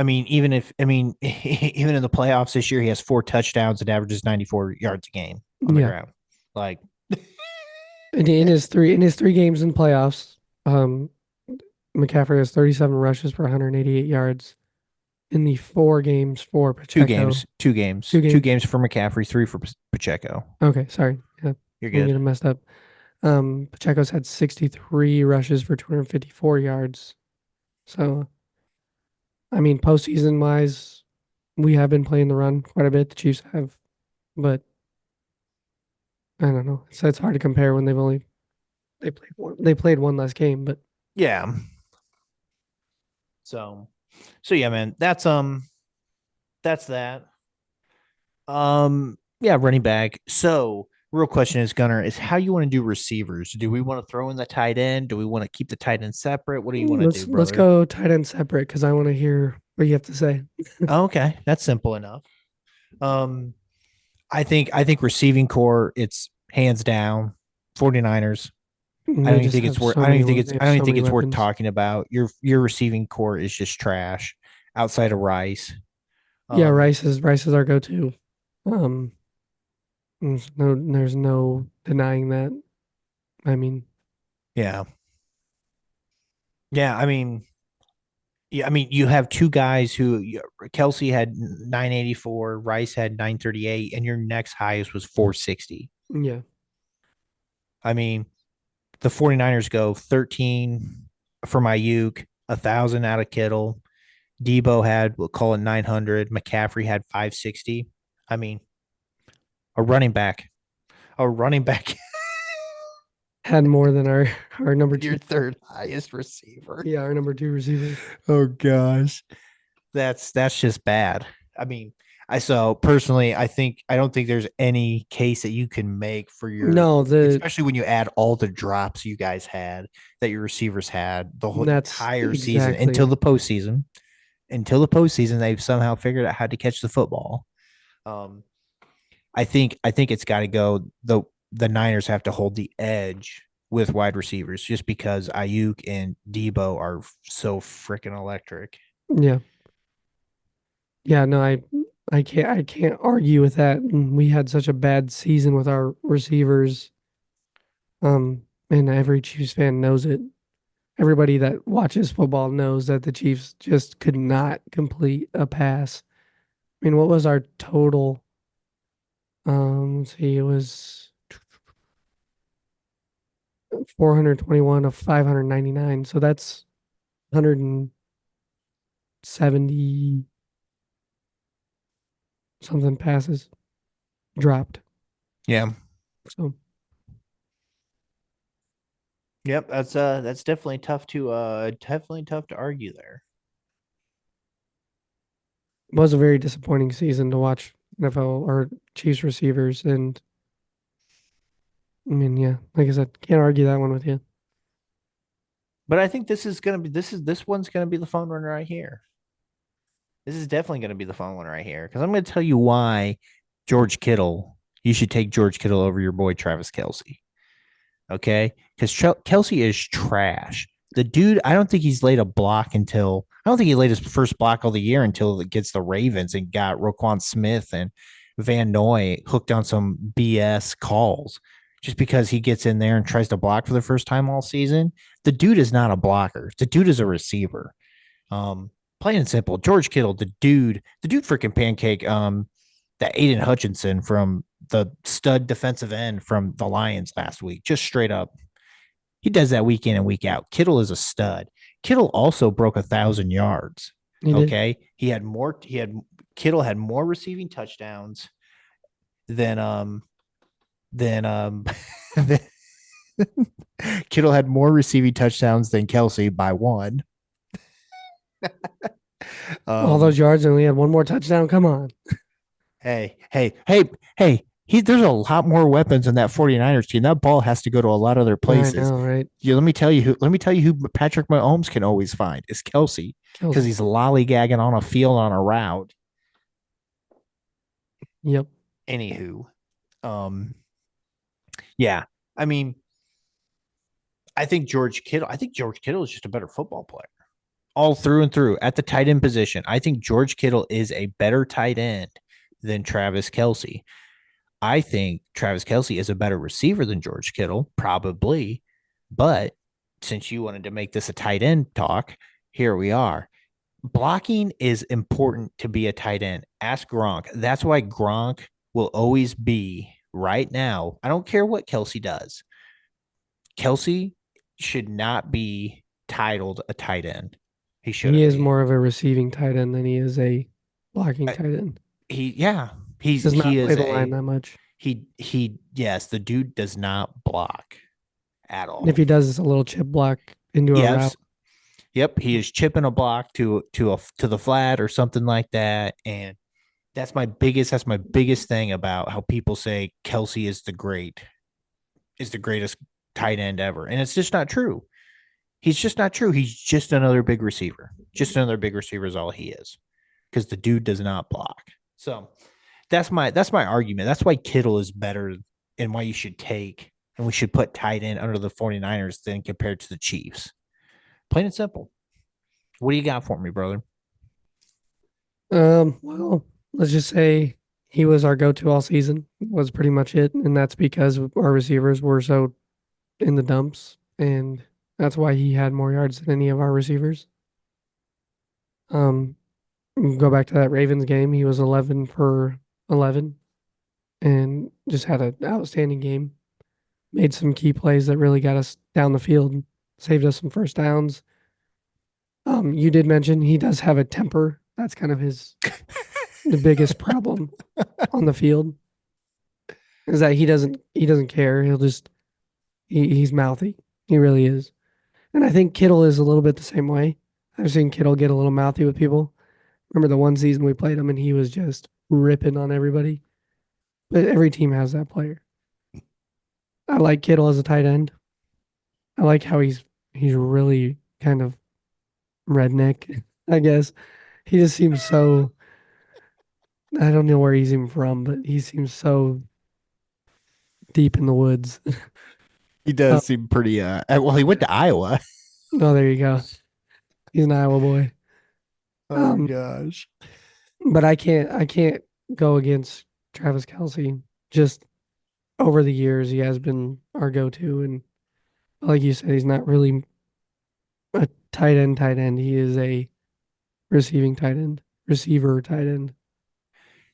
mean, even in the playoffs this year, he has 4 touchdowns and averages 94 yards a game on the ground. Like, and in his 3 games in playoffs, McCaffrey has 37 rushes for 188 yards. In the 4 games for Pacheco, 2 games for McCaffrey, 3 for Pacheco. Okay, sorry, yeah, you're good. Getting messed up. Pacheco's had 63 rushes for 254 yards. So, I mean, postseason wise, we have been playing the run quite a bit. The Chiefs have, but I don't know. So it's hard to compare when they played one less game, but yeah. So yeah, man, that's that. Yeah, running back. So, real question is, Gunner, is how you want to do receivers? Do we want to throw in the tight end? Do we want to keep the tight end separate? What do you want to do, Let's brother? go tight end separate because I want to hear what you have to say. Okay, that's simple enough. Um, I think receiving core, it's hands down 49ers. I They don't even just think it's have worth so I don't many. even think it's They I have don't even so think many it's worth weapons. talking about. Your receiving core is just trash outside of Rice. Yeah, Um, Rice is our go-to. Um, there's no denying that. I mean, yeah. Yeah, I mean, you have two guys Kelsey had 984, Rice had 938, and your next highest was 460. yeah, I mean, the 49ers go 13 from Ayuk, 1,000 out of Kittle. Debo had, we'll call it 900. McCaffrey had 560. I mean, a running back, a running back, had more than our number two. your third highest receiver. Yeah, our number two receiver. Oh gosh. That's just bad. I mean, so personally, I don't think there's any case that you can make for No, especially when you add all the drops you guys had that your receivers had the whole that's entire season exactly. until the postseason. Until the postseason, they've somehow figured out how to catch the football. Um, I think it's got to go. The Niners have to hold the edge with wide receivers just because Ayuk and Debo are so freaking electric. Yeah, yeah. No, I can't argue with that. And we had such a bad season with our receivers. And every Chiefs fan knows it. Everybody that watches football knows that the Chiefs just could not complete a pass. I mean, what was our total? Let's see, it was 421 of 599. So that's 170 something passes dropped. Yeah. So Yep, that's definitely tough to argue there. it was a very disappointing season to watch NFL or Chiefs receivers. And I mean, yeah, like I said, can't argue that one with you. But I think this one's gonna be the fun one right here. This is definitely gonna be the fun one right here because I'm gonna tell you why you should take George Kittle over your boy Travis Kelsey. Okay, because Kelsey is trash. The dude, I don't think he's laid a block until I don't think he laid his first block of the year until it gets the Ravens and got Roquan Smith and Van Noy hooked on some BS calls just because he gets in there and tries to block for the first time all season. The dude is not a blocker. The dude is a receiver. Plain and simple. George Kittle, the dude freaking pancake that Aiden Hutchinson from the stud defensive end from the Lions last week. Just straight up. He does that week in and week out. Kittle is a stud. Kittle also broke 1,000 yards. He did. Okay. Kittle had more receiving touchdowns than than Kittle had more receiving touchdowns than Kelsey by one. All those yards and we had one more touchdown. Come on. Hey. There's a lot more weapons in that 49ers team. That ball has to go to a lot of other places. I know, right? Yeah, let me tell you who Patrick Mahomes can always find is Kelsey because he's lollygagging on a field on a route. Yep. Anywho, yeah, I mean, I think George Kittle is just a better football player all through and through at the tight end position. I think George Kittle is a better tight end than Travis Kelsey. I think Travis Kelsey is a better receiver than George Kittle, probably. But since you wanted to make this a tight end talk, here we are. Blocking is important to be a tight end. Ask Gronk. That's why Gronk will always be right now. I don't care what Kelsey does. Kelsey should not be titled a tight end. He should. He is more of a receiving tight end than he is a blocking tight end. He Does not play the line that much. Yes, the dude does not block at all. And if he does, it's a little chip block into a route. Yep, he is chipping a block to the flat or something like that, and That's my biggest thing about how people say Kelsey is the greatest tight end ever. And it's just not true. He's just not true. He's just another big receiver. Just another big receiver is all he is. Because the dude does not block. So that's my argument. That's why Kittle is better and why you should take and we should put tight end under the 49ers than compared to the Chiefs. Plain and simple. What do you got for me, brother? Well, let's just say he was our go-to all season, was pretty much it. And that's because our receivers were so in the dumps. And that's why he had more yards than any of our receivers. Go back to that Ravens game. He was 11 for 11 and just had an outstanding game. Made some key plays that really got us down the field, saved us some first downs. You did mention he does have a temper. That's kind of the biggest problem on the field is that he doesn't care. He's mouthy. He really is. And I think Kittle is a little bit the same way. I've seen Kittle get a little mouthy with people. Remember the one season we played him and he was just ripping on everybody. But every team has that player. I like Kittle as a tight end. I like how he's really kind of redneck, I guess. He just seems so, I don't know where he's even from, but he seems so deep in the woods. He does seem pretty well, he went to Iowa. Oh, there you go. He's an Iowa boy. Oh gosh. But I can't go against Travis Kelce. Just over the years, he has been our go-to, and like you said, he's not really a tight end. He is a receiving tight end, receiver tight end.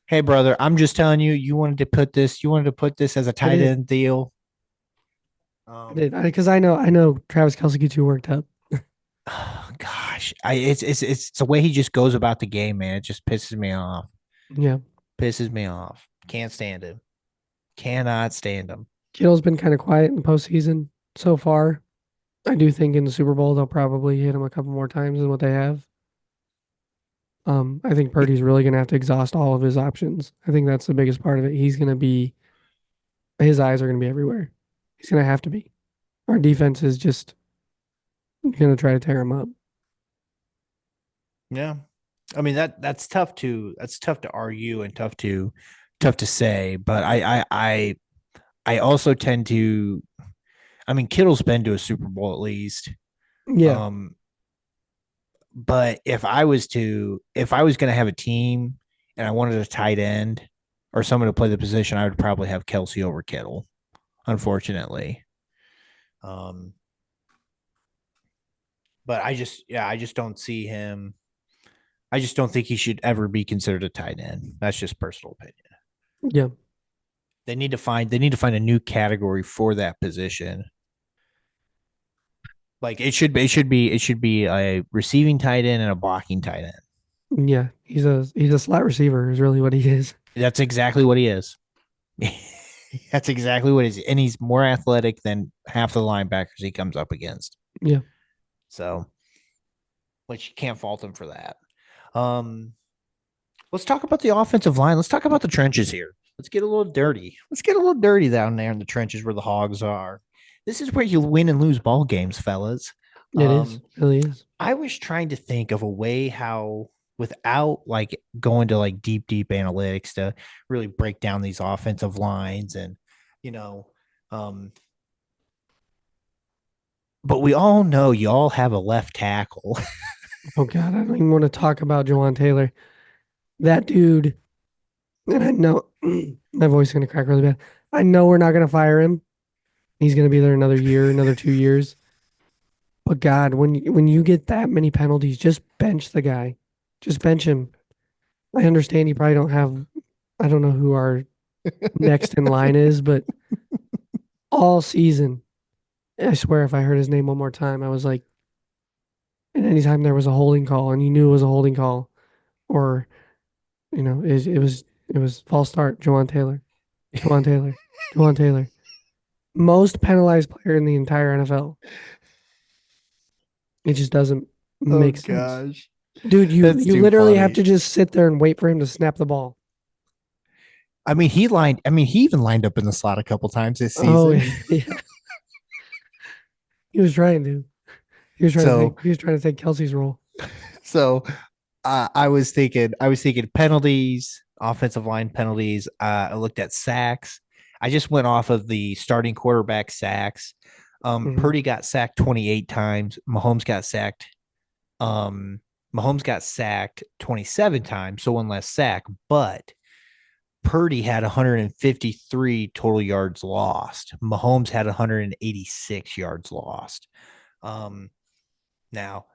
Hey brother, I'm just telling you, you wanted to put this as a tight end deal. I did, because I know Travis Kelce gets you worked up. Oh, gosh, it's the way he just goes about the game, man. It just pisses me off. Yeah, pisses me off. Can't stand him. Cannot stand him. Kittle's been kind of quiet in the postseason so far. I do think in the Super Bowl they'll probably hit him a couple more times than what they have. I think Purdy's really going to have to exhaust all of his options. I think that's the biggest part of it. His eyes are going to be everywhere. He's going to have to be. Our defense is just going to try to tear him up. Yeah. I mean that's tough to argue and tough to say, but I also tend to, I mean, Kittle's been to a Super Bowl at least. Yeah. But if I was going to have a team and I wanted a tight end or someone to play the position, I would probably have Kelce over Kittle, unfortunately. But I just don't see him. I just don't think he should ever be considered a tight end. That's just personal opinion. Yeah. They need to find a new category for that position. Like it should be a receiving tight end and a blocking tight end. Yeah. He's a slot receiver is really what he is. That's exactly what he is. That's exactly what he is. And he's more athletic than half the linebackers he comes up against. Yeah. So, which you can't fault him for that. Let's talk about the offensive line. Let's talk about the trenches here. Let's get a little dirty. Let's get a little dirty down there in the trenches where the Hogs are. This is where you win and lose ball games, fellas. It is. It really is. I was trying to think of a way how, without like going to like deep analytics to really break down these offensive lines and, but we all know you all have a left tackle. Oh God, I don't even want to talk about Jawan Taylor. That dude, and I know my voice is going to crack really bad. I know we're not going to fire him. He's going to be there another year, another 2 years. But God, when you get that many penalties, just bench the guy. Just bench him. I understand you probably don't have, I don't know who our next in line is, but all season, I swear if I heard his name one more time, I was like, and anytime there was a holding call and you knew it was a holding call or, it was false start, Jawan Taylor. Most penalized player in the entire NFL. It just doesn't make sense. Gosh. Dude, you That's too literally funny. have to just sit there and wait for him to snap the ball. I mean, he even lined up in the slot a couple times this Oh season. yeah, he was trying to. So, He was trying to take Kelsey's role. so I was thinking penalties, offensive line penalties. I looked at sacks. I just went off of the starting quarterback sacks. Mhm. Purdy got sacked 28 times. Um, Mahomes got sacked 27 times, so one less sack, but Purdy had 153 total yards lost. Mahomes had 186 yards lost. Um, now,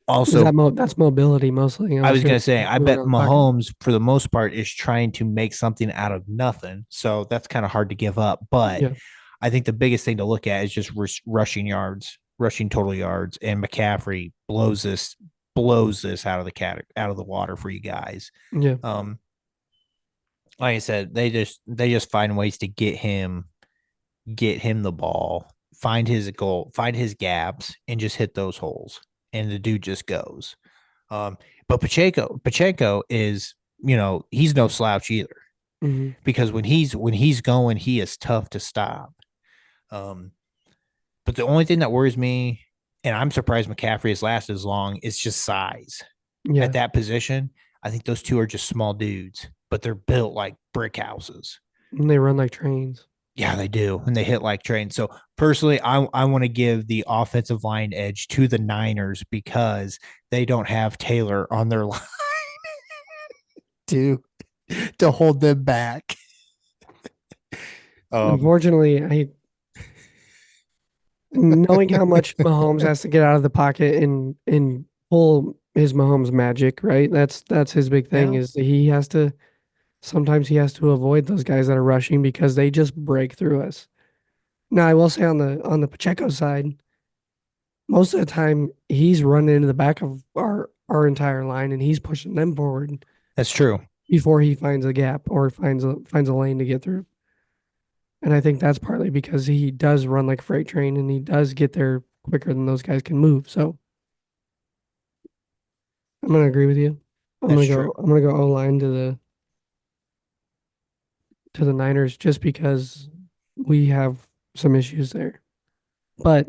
Is that also, that's mobility mostly? I Unless was you're going to say, I moving bet around the pocket. Mahomes, for the most part, is trying to make something out of nothing. So that's kind of hard to give up. But Yeah, I think the biggest thing to look at is just rushing yards, rushing total yards, and McCaffrey blows this out of the water for you guys. yeah, Um, like I said, they just find ways to get him the ball, find his goal, find his gaps, and just hit those holes. And the dude just goes. Um, but Pacheco is, he's no slouch either, hmm because when he's going, he is tough to stop. Um, but the only thing that worries me, and I'm surprised McCaffrey has lasted as long, is just size. At yeah. that position, I think those two are just small dudes, but they're built like brick houses. And they run like trains. Yeah, they do. And they hit like trains. So personally, I want to give the offensive line edge to the Niners because they don't have Taylor on their line to to hold them back. Unfortunately, I knowing how much Mahomes has to get out of the pocket and pull his Mahomes magic, right? That's his big thing Yeah, is that he has to sometimes he has to avoid those guys that are rushing because they just break through us. Now, I will say on the Pacheco side, most of the time he's running into the back of our entire line and he's pushing them forward that's true. before he finds a gap or finds a lane to get through. And I think that's partly because he does run like a freight train and he does get there quicker than those guys can move. So I'm gonna agree with you. That's true. I'm gonna go O line to the Niners just because we have some issues there. But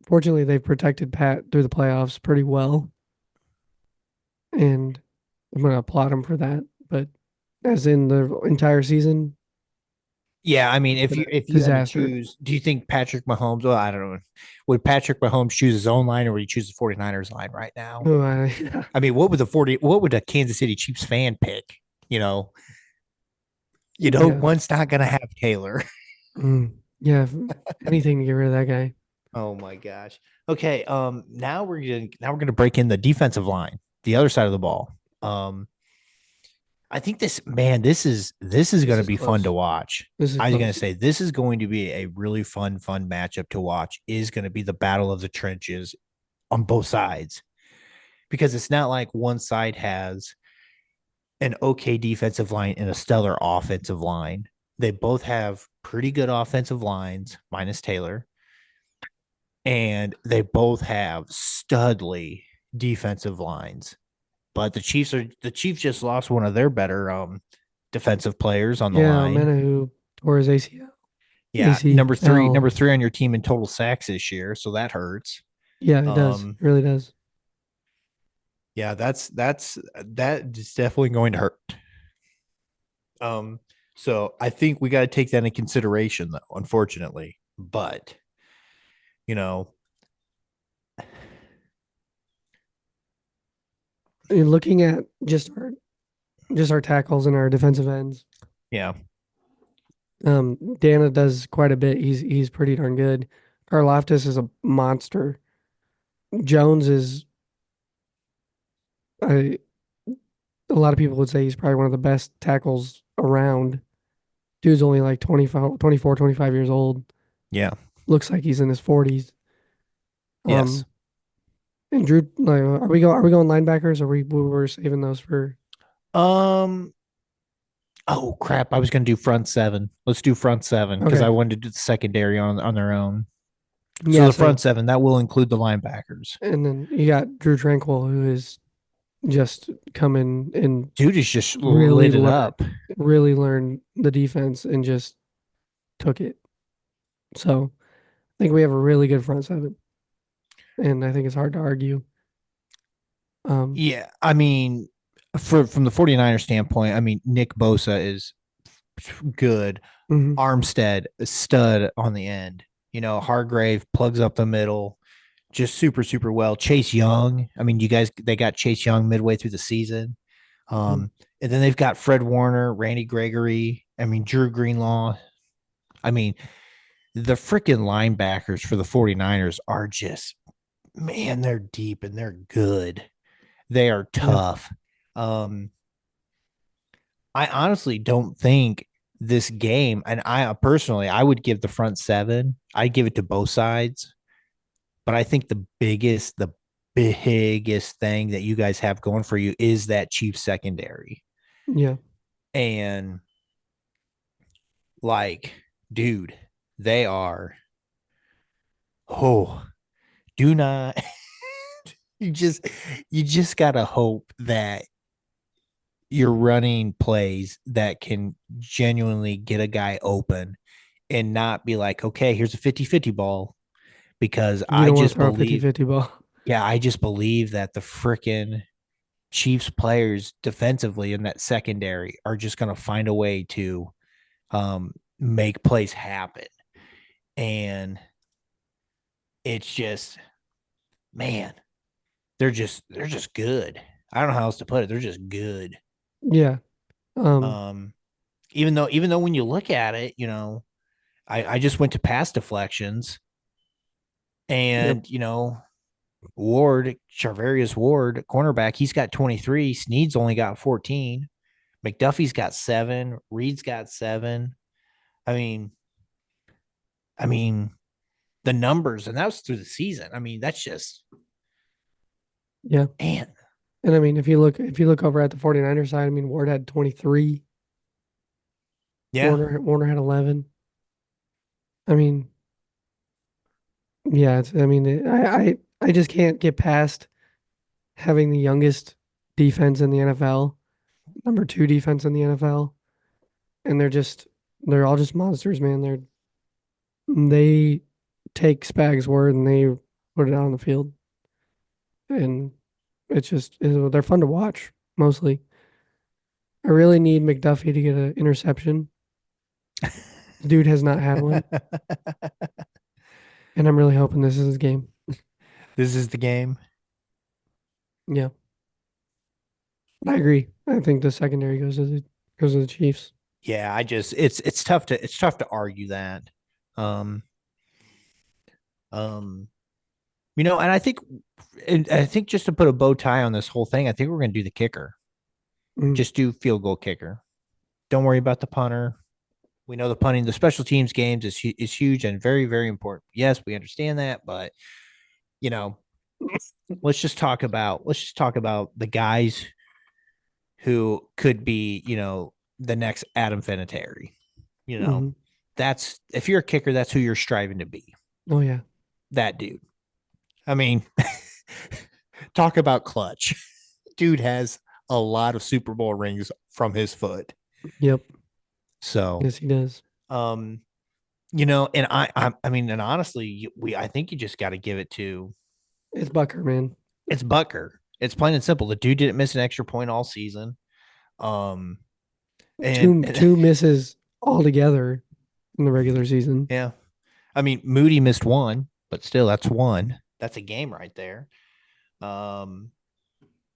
fortunately, they've protected Pat through the playoffs pretty well, and I'm gonna applaud him for that. But as in the entire season, Yeah, I mean, it's been a if you had to disaster. choose, do you think Patrick Mahomes, well, I don't know. Would Patrick Mahomes choose his own line or would he choose the 49ers line right now? Oh, I mean, what would a Kansas City Chiefs fan pick? You know, yeah, one's not gonna have Taylor. yeah. Anything to get rid of that guy. Oh my gosh. Okay. Now we're gonna break in the defensive line, the other side of the ball. I think this is This gonna is be fun close. to watch. This is I was gonna close. say this is going to be a really fun matchup to watch. Is going to be the battle of the trenches on both sides because it's not like one side has an okay defensive line and a stellar offensive line. They both have pretty good offensive lines, minus Taylor, and they both have studly defensive lines. But the Chiefs just lost one of their better defensive players on the Yeah, line. Manahu tore his ACL. Yeah, ACL. number three on your team in total sacks this year, so that hurts. Yeah, it does. Um, It really does. yeah, that is definitely going to hurt. So I think we got to take that into consideration, though. Unfortunately, but you know, And looking at just our tackles and our defensive ends, yeah, Dana does quite a bit. He's pretty darn good. Karlaftis is a monster. Jones is I a lot of people would say he's probably one of the best tackles around. Dude's only like 25 years old. yeah, Looks like he's in his 40s. yes. And Drew, like, are we going linebackers or we were saving those for Um, oh crap! I was going to do front seven. Let's do front seven because okay. I wanted to do the secondary on their own. So Yeah, the front seven that will include the linebackers. and then you got Drew Tranquil, who is just come in and Dude is just really lit it up. learned the defense and just took it. So I think we have a really good front seven, and I think it's hard to argue. Yeah, I mean, from the 49ers standpoint, I mean, Nick Bosa is good. Mhm. Armstead, a stud on the end. Hargrave plugs up the middle, just super, super well. Chase Young, I mean, they got Chase Young midway through the season. And then they've got Fred Warner, Randy Gregory, I mean, Drew Greenlaw. I mean, the freaking linebackers for the 49ers are just, man, they're deep and they're good. They are tough. I honestly don't think this game, and I personally, I would give the front seven, I give it to both sides. But I think the biggest thing that you guys have going for you is that Chiefs secondary. Yeah. And like, dude, they are, do not, you just got to hope that you're running plays that can genuinely get a guy open and not be like, okay, here's a 50-50 ball, because You I don't want to just throw a believe, 50-50 ball. yeah, I just believe that the freaking Chiefs players defensively in that secondary are just going to find a way to make plays happen. And it's just, man, they're just good. I don't know how else to put it. They're just good. Yeah. Even though when you look at it, I just went to pass deflections, and Charvarius Ward, cornerback, he's got 23. Sneed's only got 14. McDuffie's got 7. Reed's got 7. I mean, the numbers, and that was through the season. I mean, that's just, Yeah. man. And I mean, if you look over at the 49ers side, I mean, Ward had 23. Yeah. Warner had 11. I mean, yeah, I just can't get past having the youngest defense in the NFL, number 2 defense in the NFL, and they're all just monsters, man. They take Spag's word and they put it out on the field, and they're fun to watch mostly. I really need McDuffie to get an interception. Dude has not had one, and I'm really hoping this is his game. This is the game. Yeah, I agree. I think the secondary goes to the Chiefs. Yeah, it's tough to argue that. And I think just to put a bow tie on this whole thing, I think we're going to do the kicker. Just do field goal kicker. Don't worry about the punter. We know the punting, the special teams games is huge and very, very important. Yes, we understand that, but let's just talk about the guys who could be, the next Adam Vinatieri. That's, if you're a kicker, that's who you're striving to be. Oh yeah, that dude. I mean, talk about clutch. Dude has a lot of Super Bowl rings from his foot. Yep. So yes, he does. And I mean, and honestly, I think you just got to give it to. It's Butker, man. It's Butker. It's plain and simple. The dude didn't miss an extra point all season. And two misses altogether in the regular season. Yeah. I mean, Moody missed one, but still, that's one. That's a game right there.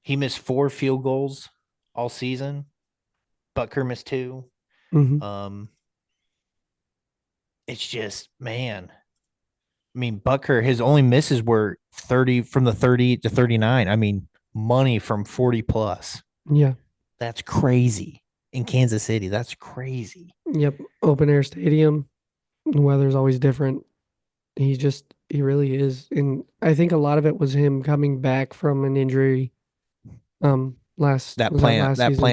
He missed 4 field goals all season. Butker missed 2. Mm-hmm. It's just, man. I mean, Butker, his only misses were 30 from the 30 to 39. I mean, money from 40 plus. Yeah. That's crazy. In Kansas City, that's crazy. Yep. Open air stadium. The weather's always different. He really is. And I think a lot of it was him coming back from an injury. Plant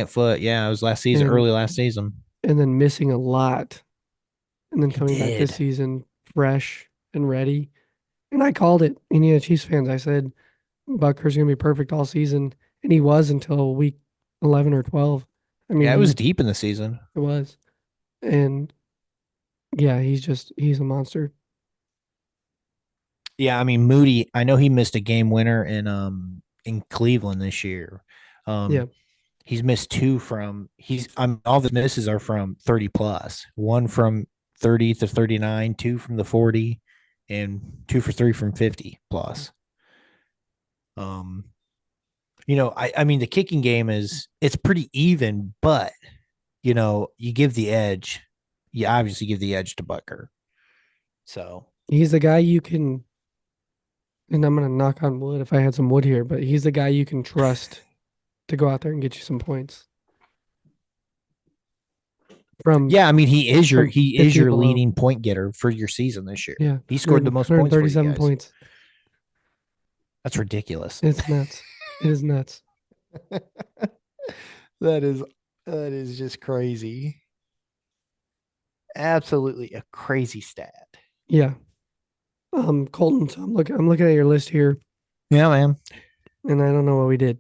foot. Yeah, it was last season, early last season. And then missing a lot. And then coming back this season fresh and ready. And I called it. And Chiefs fans, I said, Butker's going to be perfect all season. and he was until week 11 or 12. I mean, Yeah, it was deep in the season. It was, and yeah, he's a monster. Yeah, I mean Moody. I know he missed a game winner in Cleveland this year. Yeah, He's missed two from all the misses are from 30 plus. One from 30 to 39, two from the 40, and 2 for 3 from 50 plus. I mean the kicking game it's pretty even, but you give the edge. You obviously give the edge to Bucker. So he's the guy you can, and I'm gonna knock on wood if I had some wood here, but he's the guy you can trust to go out there and get you some points. I mean he is your 50 below. leading point getter for your season this year. Yeah, He scored the most points for you 137 guys. points. That's ridiculous. It's nuts. It is nuts. That is just crazy. Absolutely a crazy stat. Yeah. Colton, so I'm looking at your list here, Yeah, man. and I don't know what we did.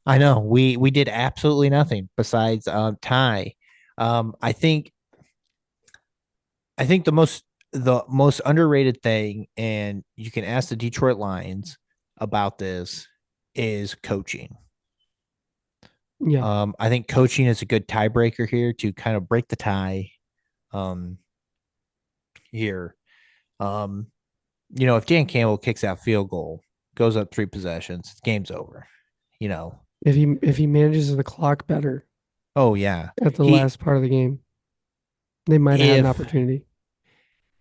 I know. We did absolutely nothing besides tie. I think the most underrated thing, and you can ask the Detroit Lions about this, is coaching. Yeah. I think coaching is a good tiebreaker here to kind of break the tie. Here, if Dan Campbell kicks that field goal, goes up 3 possessions, game's over. If he manages the clock better Oh yeah, at the last part of the game, they might have an opportunity.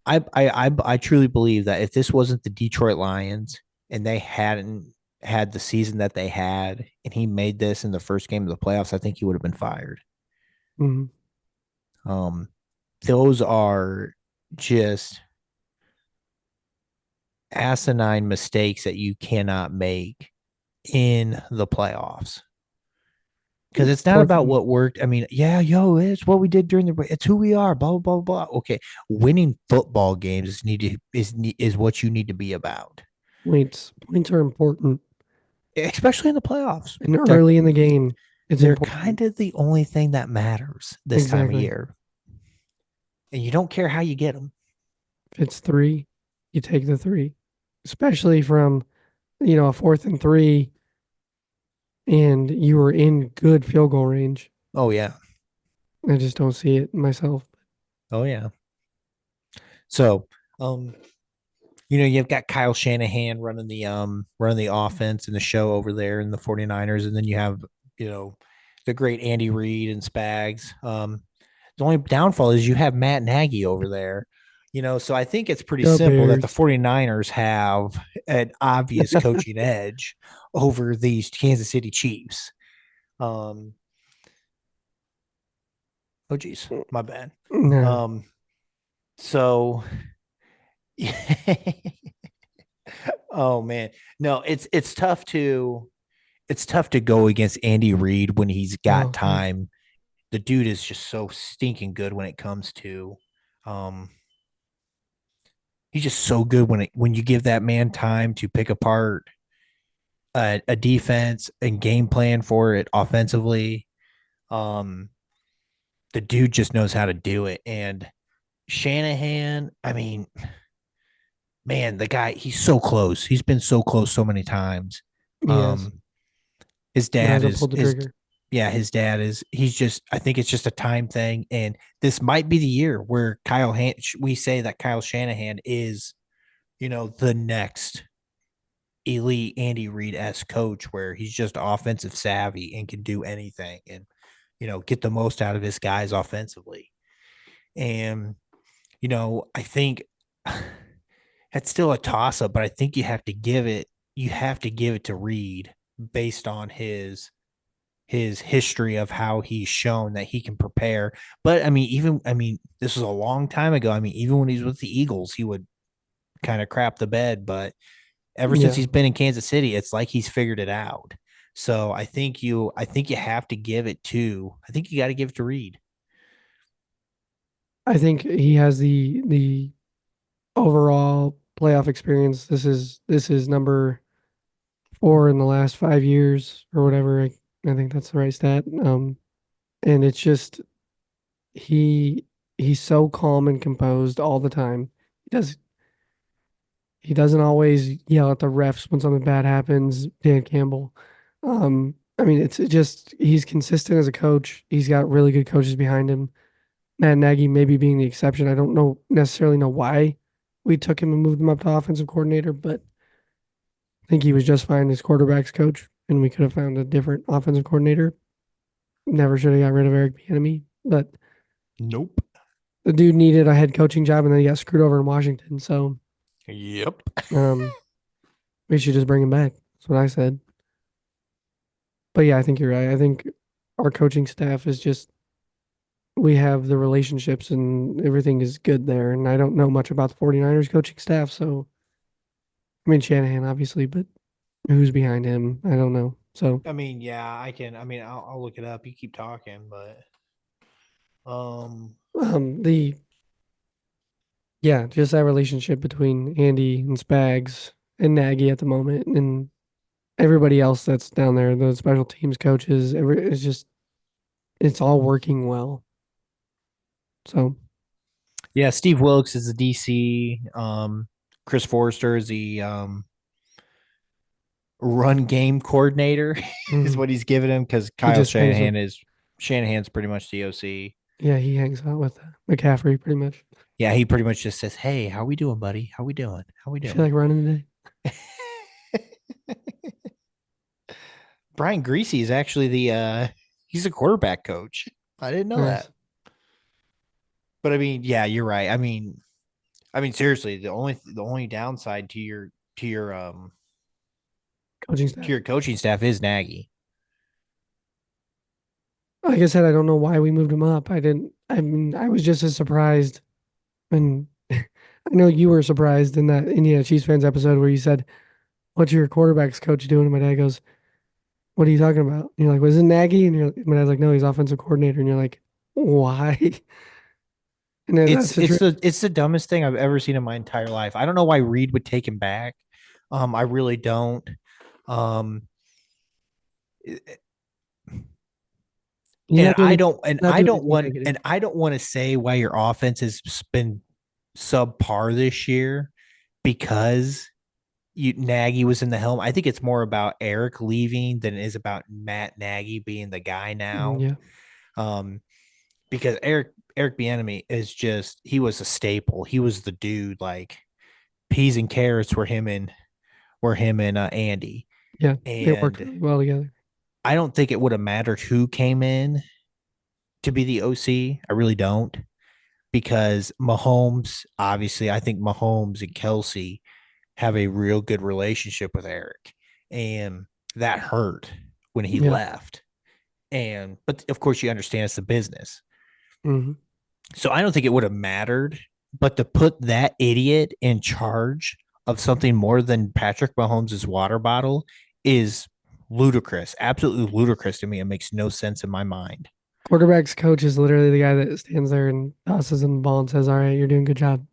I truly believe that if this wasn't the Detroit Lions and they hadn't had the season that they had, and he made this in the first game of the playoffs, I think he would have been fired. Mm-hmm. Those are just asinine mistakes that you cannot make in the playoffs. Because it's not about what worked. I mean, it's what we did during the break. It's who we are. Blah blah blah. Okay, winning football games is what you need to be about. Points are important, especially in the playoffs and early in the game. They're kind of the only thing that matters this time of year, and you don't care how you get them. If it's 3, you take the 3, especially from a 4th and 3. And you were in good field goal range. Oh, yeah. I just don't see it myself. Oh, yeah. So, you've got Kyle Shanahan running the offense and the show over there in the 49ers. And then you have, the great Andy Reid and Spags. The only downfall is you have Matt Nagy over there. So I think it's pretty simple that the 49ers have an obvious coaching edge over these Kansas City Chiefs. Oh, geez, my bad. No. So, oh man, no, it's tough to go against Andy Reid when he's got time. Man. The dude is just so stinking good when it comes to, he's just so good when you give that man time to pick apart a defense and game plan for it offensively. The dude just knows how to do it. And Shanahan, I mean, man, the guy, he's so close. He's been so close so many times. His dad is his dad is, I think it's just a time thing. And this might be the year where we say that Kyle Shanahan is, the next elite Andy Reid-esque coach where he's just offensive savvy and can do anything and, get the most out of his guys offensively. And, I think that's still a toss up, but I think you have to give it to Reid based on his history of how he's shown that he can prepare. But this was a long time ago. I mean, even when he's with the Eagles, he would kind of crap the bed, but ever since he's been in Kansas City, it's like he's figured it out. So I think you have to give it to, you got to give it to Reid. I think he has the overall playoff experience. This is number 4 in the last 5 years or whatever. I think that's the right stat. And it's just he he's so calm and composed all the time. Does he doesn't always yell at the refs when something bad happens. Dan Campbell. I mean, it's just he's consistent as a coach. He's got really good coaches behind him. Matt Nagy maybe being the exception. I don't necessarily know why we took him and moved him up to offensive coordinator, but I think he was just fine as quarterbacks coach, and we could have found a different offensive coordinator. Never should have got rid of Eric Bieniemy, but Nope. the dude needed a head coaching job, and then he got screwed over in Washington. So, Yep. we should just bring him back. That's what I said. But yeah, I think you're right. I think our coaching staff is just we have the relationships and everything is good there. And I don't know much about the 49ers coaching staff, so I mean Shanahan obviously, but who's behind him? I don't know. So I mean, yeah, I can. I mean, I'll look it up. You keep talking, but the yeah, just that relationship between Andy and Spags and Nagy at the moment, and everybody else that's down there, the special teams coaches, it's all working well. So yeah, Steve Wilkes is the DC. Chris Forrester is the run game coordinator is what he's giving him because Kyle Shanahan's pretty much the OC. Yeah, he hangs out with McCaffrey pretty much. Yeah, he pretty much just says, "Hey, how we doing, buddy? How we doing? How we You doing?" feel like running today? Brian Greasy is actually he's a quarterback coach. I didn't know Nice. that. But I mean, yeah, you're right. I mean seriously, the only downside to your Coaching staff. to your coaching staff is Nagy. Like I said, I don't know why we moved him up. I mean, I was just as surprised. And I know you were surprised in that Indiana Chiefs fans episode where you said, "What's your quarterbacks coach doing?" And my dad goes, "What are you talking about?" And you're like, "Was it Nagy?" And my dad's like, "No, he's offensive coordinator." And you're like, "Why?" And then It's the dumbest thing I've ever seen in my entire life. I don't know why Reed would take him back. I really don't. And I don't want to say why your offense has been subpar this year because Nagy was in the helm. I think it's more about Eric leaving than it is about Matt Nagy being the guy now. Yeah. Because Eric Bieniemy is just he was a staple. He was the dude. Like peas and carrots were him and Andy. Yeah, and they worked really well together. I don't think it would have mattered who came in to be the OC. I really don't. Because Mahomes, obviously, I think Mahomes and Kelsey have a real good relationship with Eric. And that hurt when he left. But of course, you understand it's the business. Mm-hmm. So I don't think it would have mattered. But to put that idiot in charge of something more than Patrick Mahomes' water bottle is ludicrous, absolutely ludicrous to me. It makes no sense in my mind. Quarterback's coach is literally the guy that stands there and tosses him the ball and says, "All right, you're doing a good job."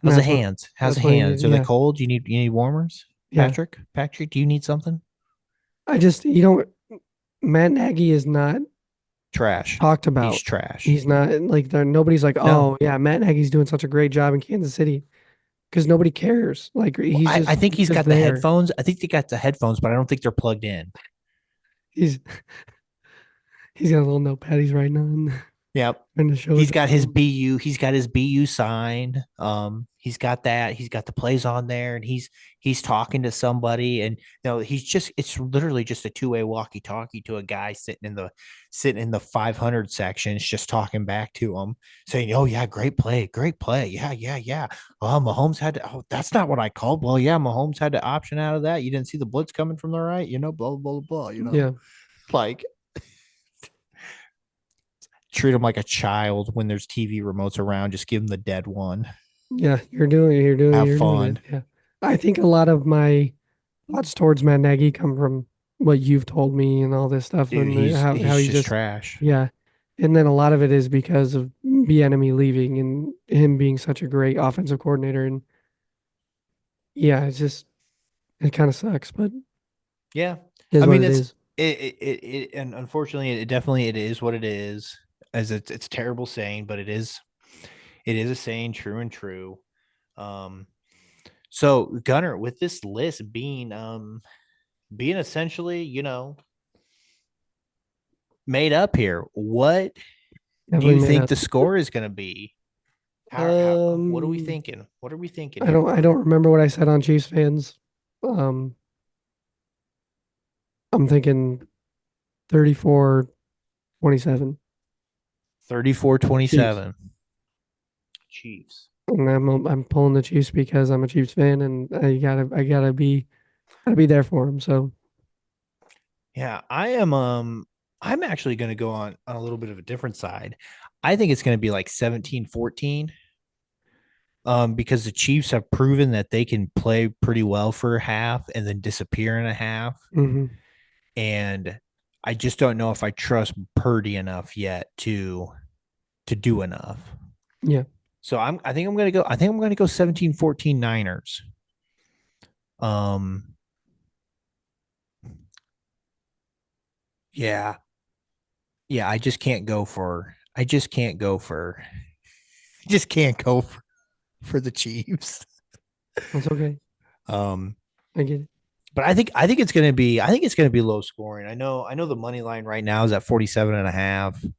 How's the hands? How's the hands? Are they cold? You need warmers? Yeah. Patrick, do you need something? Matt Nagy is not trash. Talked about. He's trash. He's not like nobody's like, "Oh, yeah, Matt Nagy's doing such a great job in Kansas City." Because nobody cares. Like I think he's got the headphones. I think they got the headphones, but I don't think they're plugged in. He's got a little notepad he's writing on. Yep. He's got his BU. He's got his BU sign. He's got that. He's got the plays on there, and he's talking to somebody, and it's literally just a two-way walkie-talkie to a guy sitting in the 500 section. It's just talking back to him, saying, "Oh yeah, great play, yeah. Mahomes had to. Oh, that's not what I called. Well, yeah, Mahomes had to option out of that. You didn't see the blitz coming from the right, blah blah blah. Yeah, like." Treat them like a child when there's TV remotes around. Just give them the dead one. Yeah, you're doing fun. Yeah, I think a lot of my thoughts towards Matt Nagy come from what you've told me and all this stuff. Dude, and how he's just trash. Yeah, and then a lot of it is because of Bieniemy leaving and him being such a great offensive coordinator. And yeah, it kind of sucks, but Yeah. Is I what mean, it it's is. and unfortunately, it is what it is. As it's a terrible saying, but it is a saying, true and true. Um, so Gunner, with this list being essentially, made up here, what do Definitely you made think up. the score is going to be? How what are we Um, thinking? What are we thinking I here? don't remember what I said on Chiefs fans. Um, I'm thinking 34-27 Chiefs. 34-27 Chiefs. And I'm pulling the Chiefs because I'm a Chiefs fan and I gotta be there for them. So Yeah, I'm actually going to go on a little bit of a different side. I think it's going to be like 17-14. Because the Chiefs have proven that they can play pretty well for a half and then disappear in a half. mhm. And I just don't know if I trust Purdy enough yet to do enough. Yeah. So I think I'm gonna go 17-14 Niners. Um yeah. Yeah, I just can't go for just can't go for the Chiefs. That's okay. Um I get it. but I think it's gonna be low scoring. I know the money line right now is at 47.5.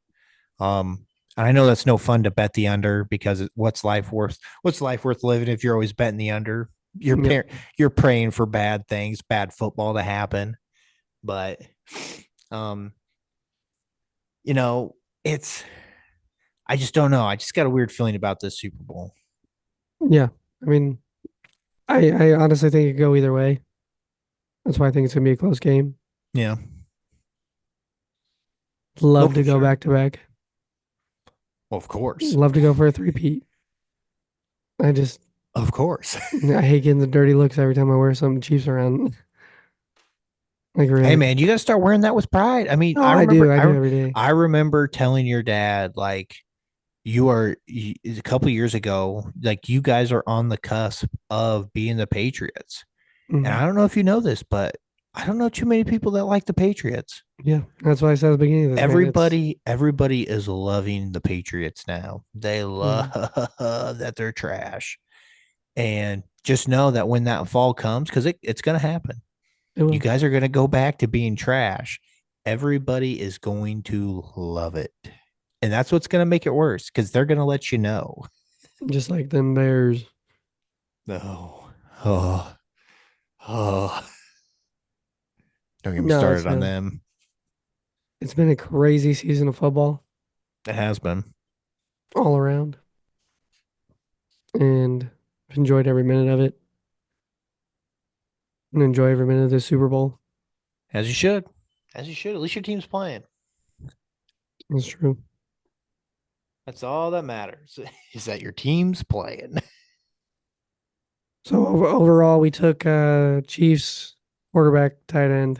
And I know that's no fun to bet the under because what's life worth? What's life worth living if you're always betting the under? Yep. You're praying for bad things, bad football to happen. But, um, you know, it's I just don't know. I just got a weird feeling about this Super Bowl. Yeah. I mean, I honestly think it could go either way. That's why I think it's gonna be a close game. Yeah. No, Love for to go sure. back to back. Well, of course, Love to go for a three-peat. I just of course. I hate getting the dirty looks every time I wear some Chiefs around. Like Hey, really. man, you got to start wearing that with pride. I mean, No, I do. I do every day. I remember telling your dad like a couple years ago, like you guys are on the cusp of being the Patriots. And Mhm. I don't know if you know this, but I don't know too many people that like the Patriots. Yeah, that's why I said at the beginning of this, man. Everybody is loving the Patriots now. They love that they're trash. And just know that when that fall comes, because it's going to happen, It you will. guys are going to go back to being trash. Everybody is going to love it. And that's what's going to make it worse because they're going to let you know. Just like them Bears. Oh, oh, oh. Don't get me No, started on them. it's been a crazy season of football It has been. all around. And I've enjoyed every minute of it. And enjoy every minute of this Super Bowl. As you should. As you should. At least your team's playing. That's true. That's all that matters is that your team's playing. So overall, we took Chiefs quarterback, tight end.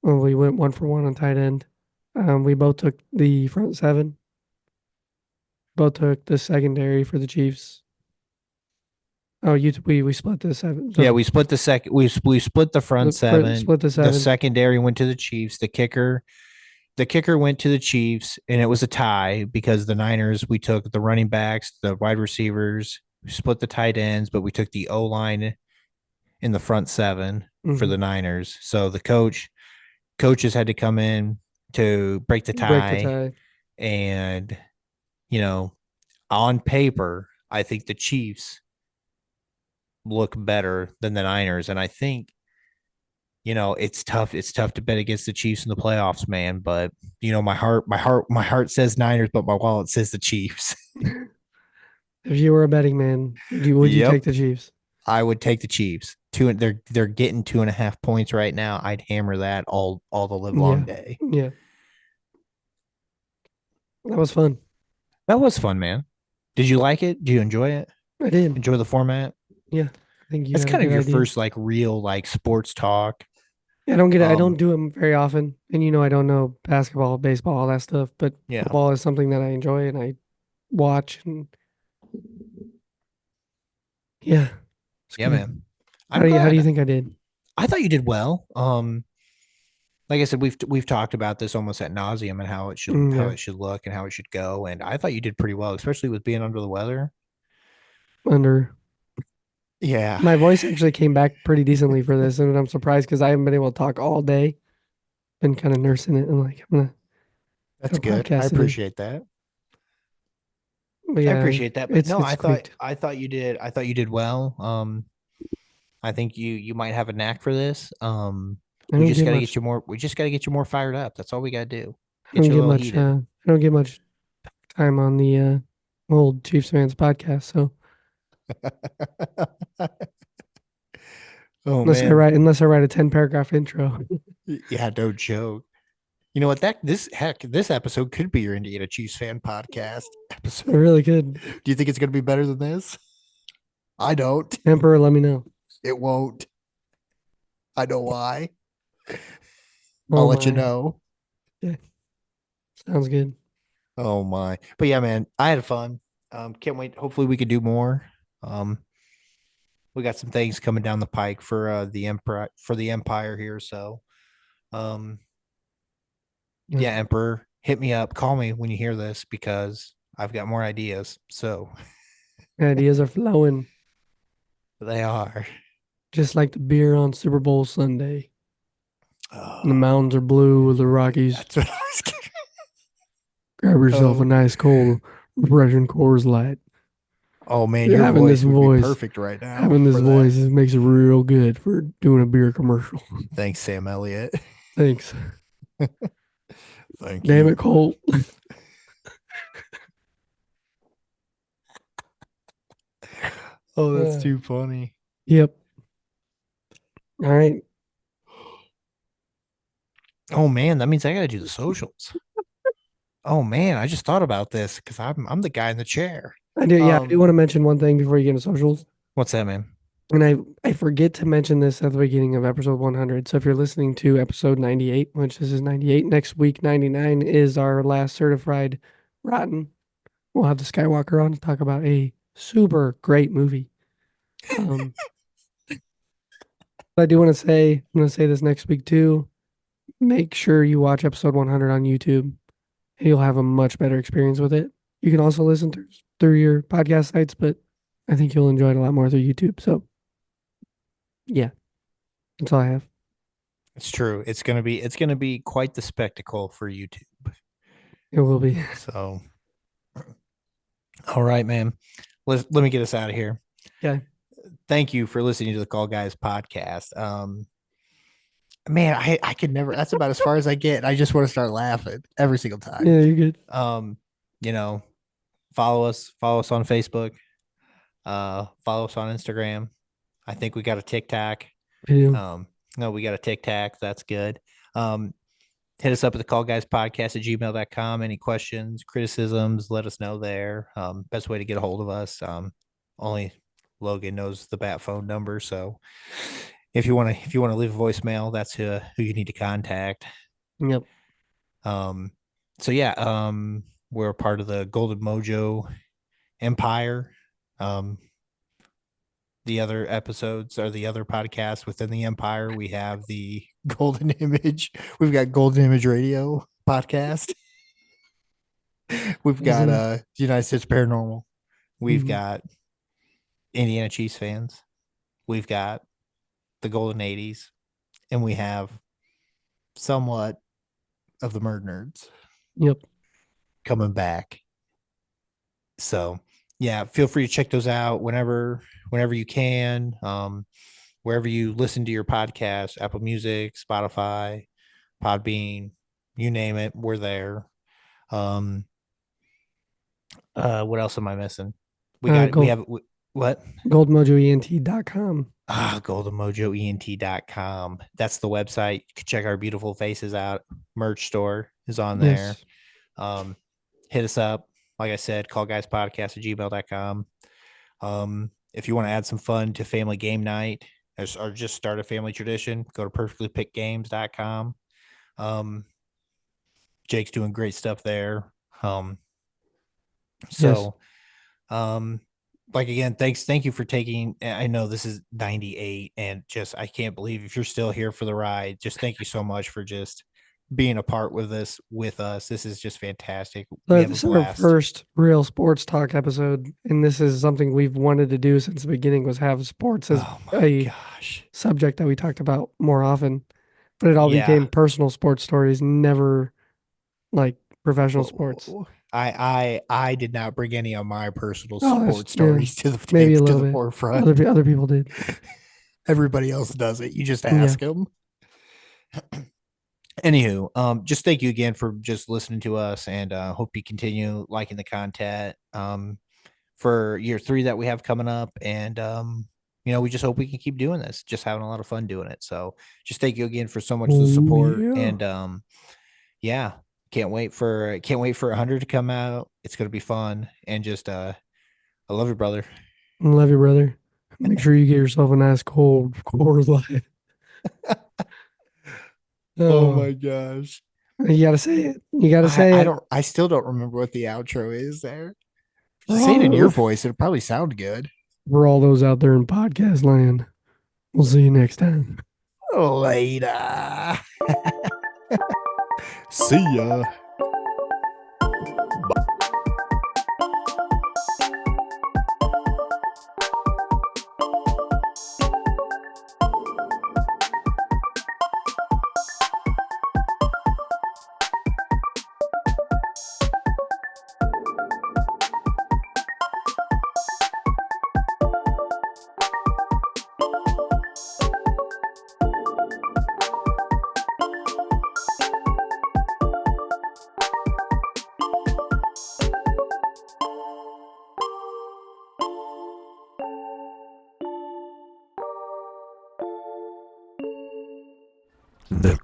Well, we went 1-for-1 on tight end. We both took the front seven. Both took the secondary for the Chiefs. Oh, we split the seven. Yeah, we split the second. We split the front seven. Split the The seven. secondary went to the Chiefs. The kicker went to the Chiefs, and it was a tie because the Niners. We took the running backs, the wide receivers. We split the tight ends, but we took the O line in the front seven for the Niners. So the coaches had to come in to break the Break the tie, tie. and on paper, I think the Chiefs look better than the Niners. And I think, it's tough. It's tough to bet against the Chiefs in the playoffs, man. But my heart says Niners, but my wallet says the Chiefs. If you were a betting man, would you take Yep. the Chiefs? I would take the Chiefs. They're getting 2.5 points right now. I'd hammer that all the live long day. Yeah. That was fun. That was fun, man. Did you like it? Do you enjoy it? I did. Enjoy the format? Yeah. I think you That's had a kind of good your idea. first like real like sports talk. I don't get it. I don't do them very often. And I don't know basketball, baseball, all that stuff, but Yeah. football is something that I enjoy and I watch and yeah. Yeah, man. How do you think I did? I thought you did well. Like I said, we've talked about this almost ad nauseum and how Yeah. it should look and how it should go. And I thought you did pretty well, especially with being under the weather. Under Yeah, my voice actually came back pretty decently for this, and I'm surprised because I haven't been able to talk all day. Been kind of nursing it. I'm like, I'm gonna that's have a good. I podcast today. appreciate that. But I yeah, appreciate that. But no, it's squeaked. I thought you did. I thought you did well. I think you might have a knack for this. I We don't just get got to much. get you more. We just got to get you more fired up. That's all we got to do. I Get don't you a get little much. heated. I don't get much time on the old Chiefs fans podcast. So Oh man, unless I write a 10 paragraph intro, yeah, no joke. You know what? This episode could be your Indiana Chiefs fan podcast I episode. really could. Do you think it's going to be better than this? I don't. Emperor, let me know. It won't. I know why. I'll Oh let you my, know. yeah, sounds good. Oh my. But yeah, man, I had fun. Can't wait. Hopefully we could do more. Um, we got some things coming down the pike for the Empire here. So yeah, Emperor, hit me up. Call me when you hear this because I've got more ideas. So Ideas are flowing, they are. just like the beer on Super Bowl Sunday. And the Oh, mountains are blue with the Rockies. that's what I was getting. Grab yourself a nice cold Russian Coors Light. Oh man, Yeah, your having this voice would be voice- perfect right now. Having this for that. voice makes it real good for doing a beer commercial. Thanks, Sam Elliott. Thanks. Thank Damn you. it, Colt. Oh, that's Yeah. too funny. Yep. All right. Oh man, that means I gotta do the socials. Oh man, I just thought about this because I'm the guy in the chair. I do. Yeah, I do want to mention one thing before you get into socials. What's that, man? And I forget to mention this at the beginning of episode 100. So if you're listening to episode 98, which this is 98, next week 99 is our last certified rotten. We'll have the Skywalker on to talk about a super great movie. But I do want to say, I'm going to say this next week too. Make sure you watch episode 100 on YouTube. And you'll have a much better experience with it. You can also listen through your podcast sites, but I think you'll enjoy it a lot more through YouTube. So yeah, that's all I have. It's true. It's gonna be quite the spectacle for YouTube. It will be. So, all right, man. Let me get us out of here. Okay. Thank you for listening to the Call Guys podcast. Man, I could never. That's about as far as I get. I just want to start laughing every single time. Yeah, you're good. You know, follow us on Facebook. Follow us on Instagram. I think we got a TikTok. Yeah. No, we got a TikTok. That's good. Hit us up at the callguyspodcast@gmail.com. Any questions, criticisms, let us know there. Best way to get a hold of us. Only Logan knows the bat phone number. So if you want to leave a voicemail, that's who you need to contact. Yep. So yeah, we're a part of the Golden Mojo Empire. The other episodes are the other podcasts within the Empire. We have the Golden Image. We've got Golden Image Radio podcast. We've got United States Paranormal. We've got Indiana Chiefs fans. We've got the Golden 80s. And we have somewhat of the Murdnerds. Yep. Coming back. So yeah, feel free to check those out whenever you can. Wherever you listen to your podcast, Apple Music, Spotify, Podbean, you name it, we're there. What else am I missing? We have what? GoldMojoENT.com. GoldenMojoENT.com. That's the website. You can check our beautiful faces out. Merch store is on there. Yes. Hit us up. Like I said, callguyspodcast@gmail.com. If you want to add some fun to family game night or just start a family tradition, go to perfectlypickgames.com. Jake's doing great stuff there. like again, thank you for taking. I know this is 98, and just I can't believe if you're still here for the ride. Just thank you so much for just being a part with us. This is just fantastic. We have a This is our blast. first real sports talk episode, and this is something we've wanted to do since the beginning, was have sports as Oh my a gosh. subject that we talked about more often. But it all Yeah. became personal sports stories, never like professional sports. I did not bring any of my personal Oh, that's- sports stories to the maybe a to little the bit. forefront. Other people did. Everybody else does it. You just Yeah. ask them. Anywho, just thank you again for just listening to us, and hope you continue liking the content for year 3 that we have coming up, and we just hope we can keep doing this. Just having a lot of fun doing it. So just thank you again for so much of the Oh, support, yeah. and yeah, can't wait for 100 to come out. It's gonna be fun, and just I love you, brother. I love you, brother. Make sure you get yourself a nice cold Coors Light. Oh my gosh. You gotta say it. You gotta say it. I still don't remember what the outro is there. For Say it in your all- voice. It'll probably sound good. For all those out there in podcast land, we'll see you next time. Later. See ya. The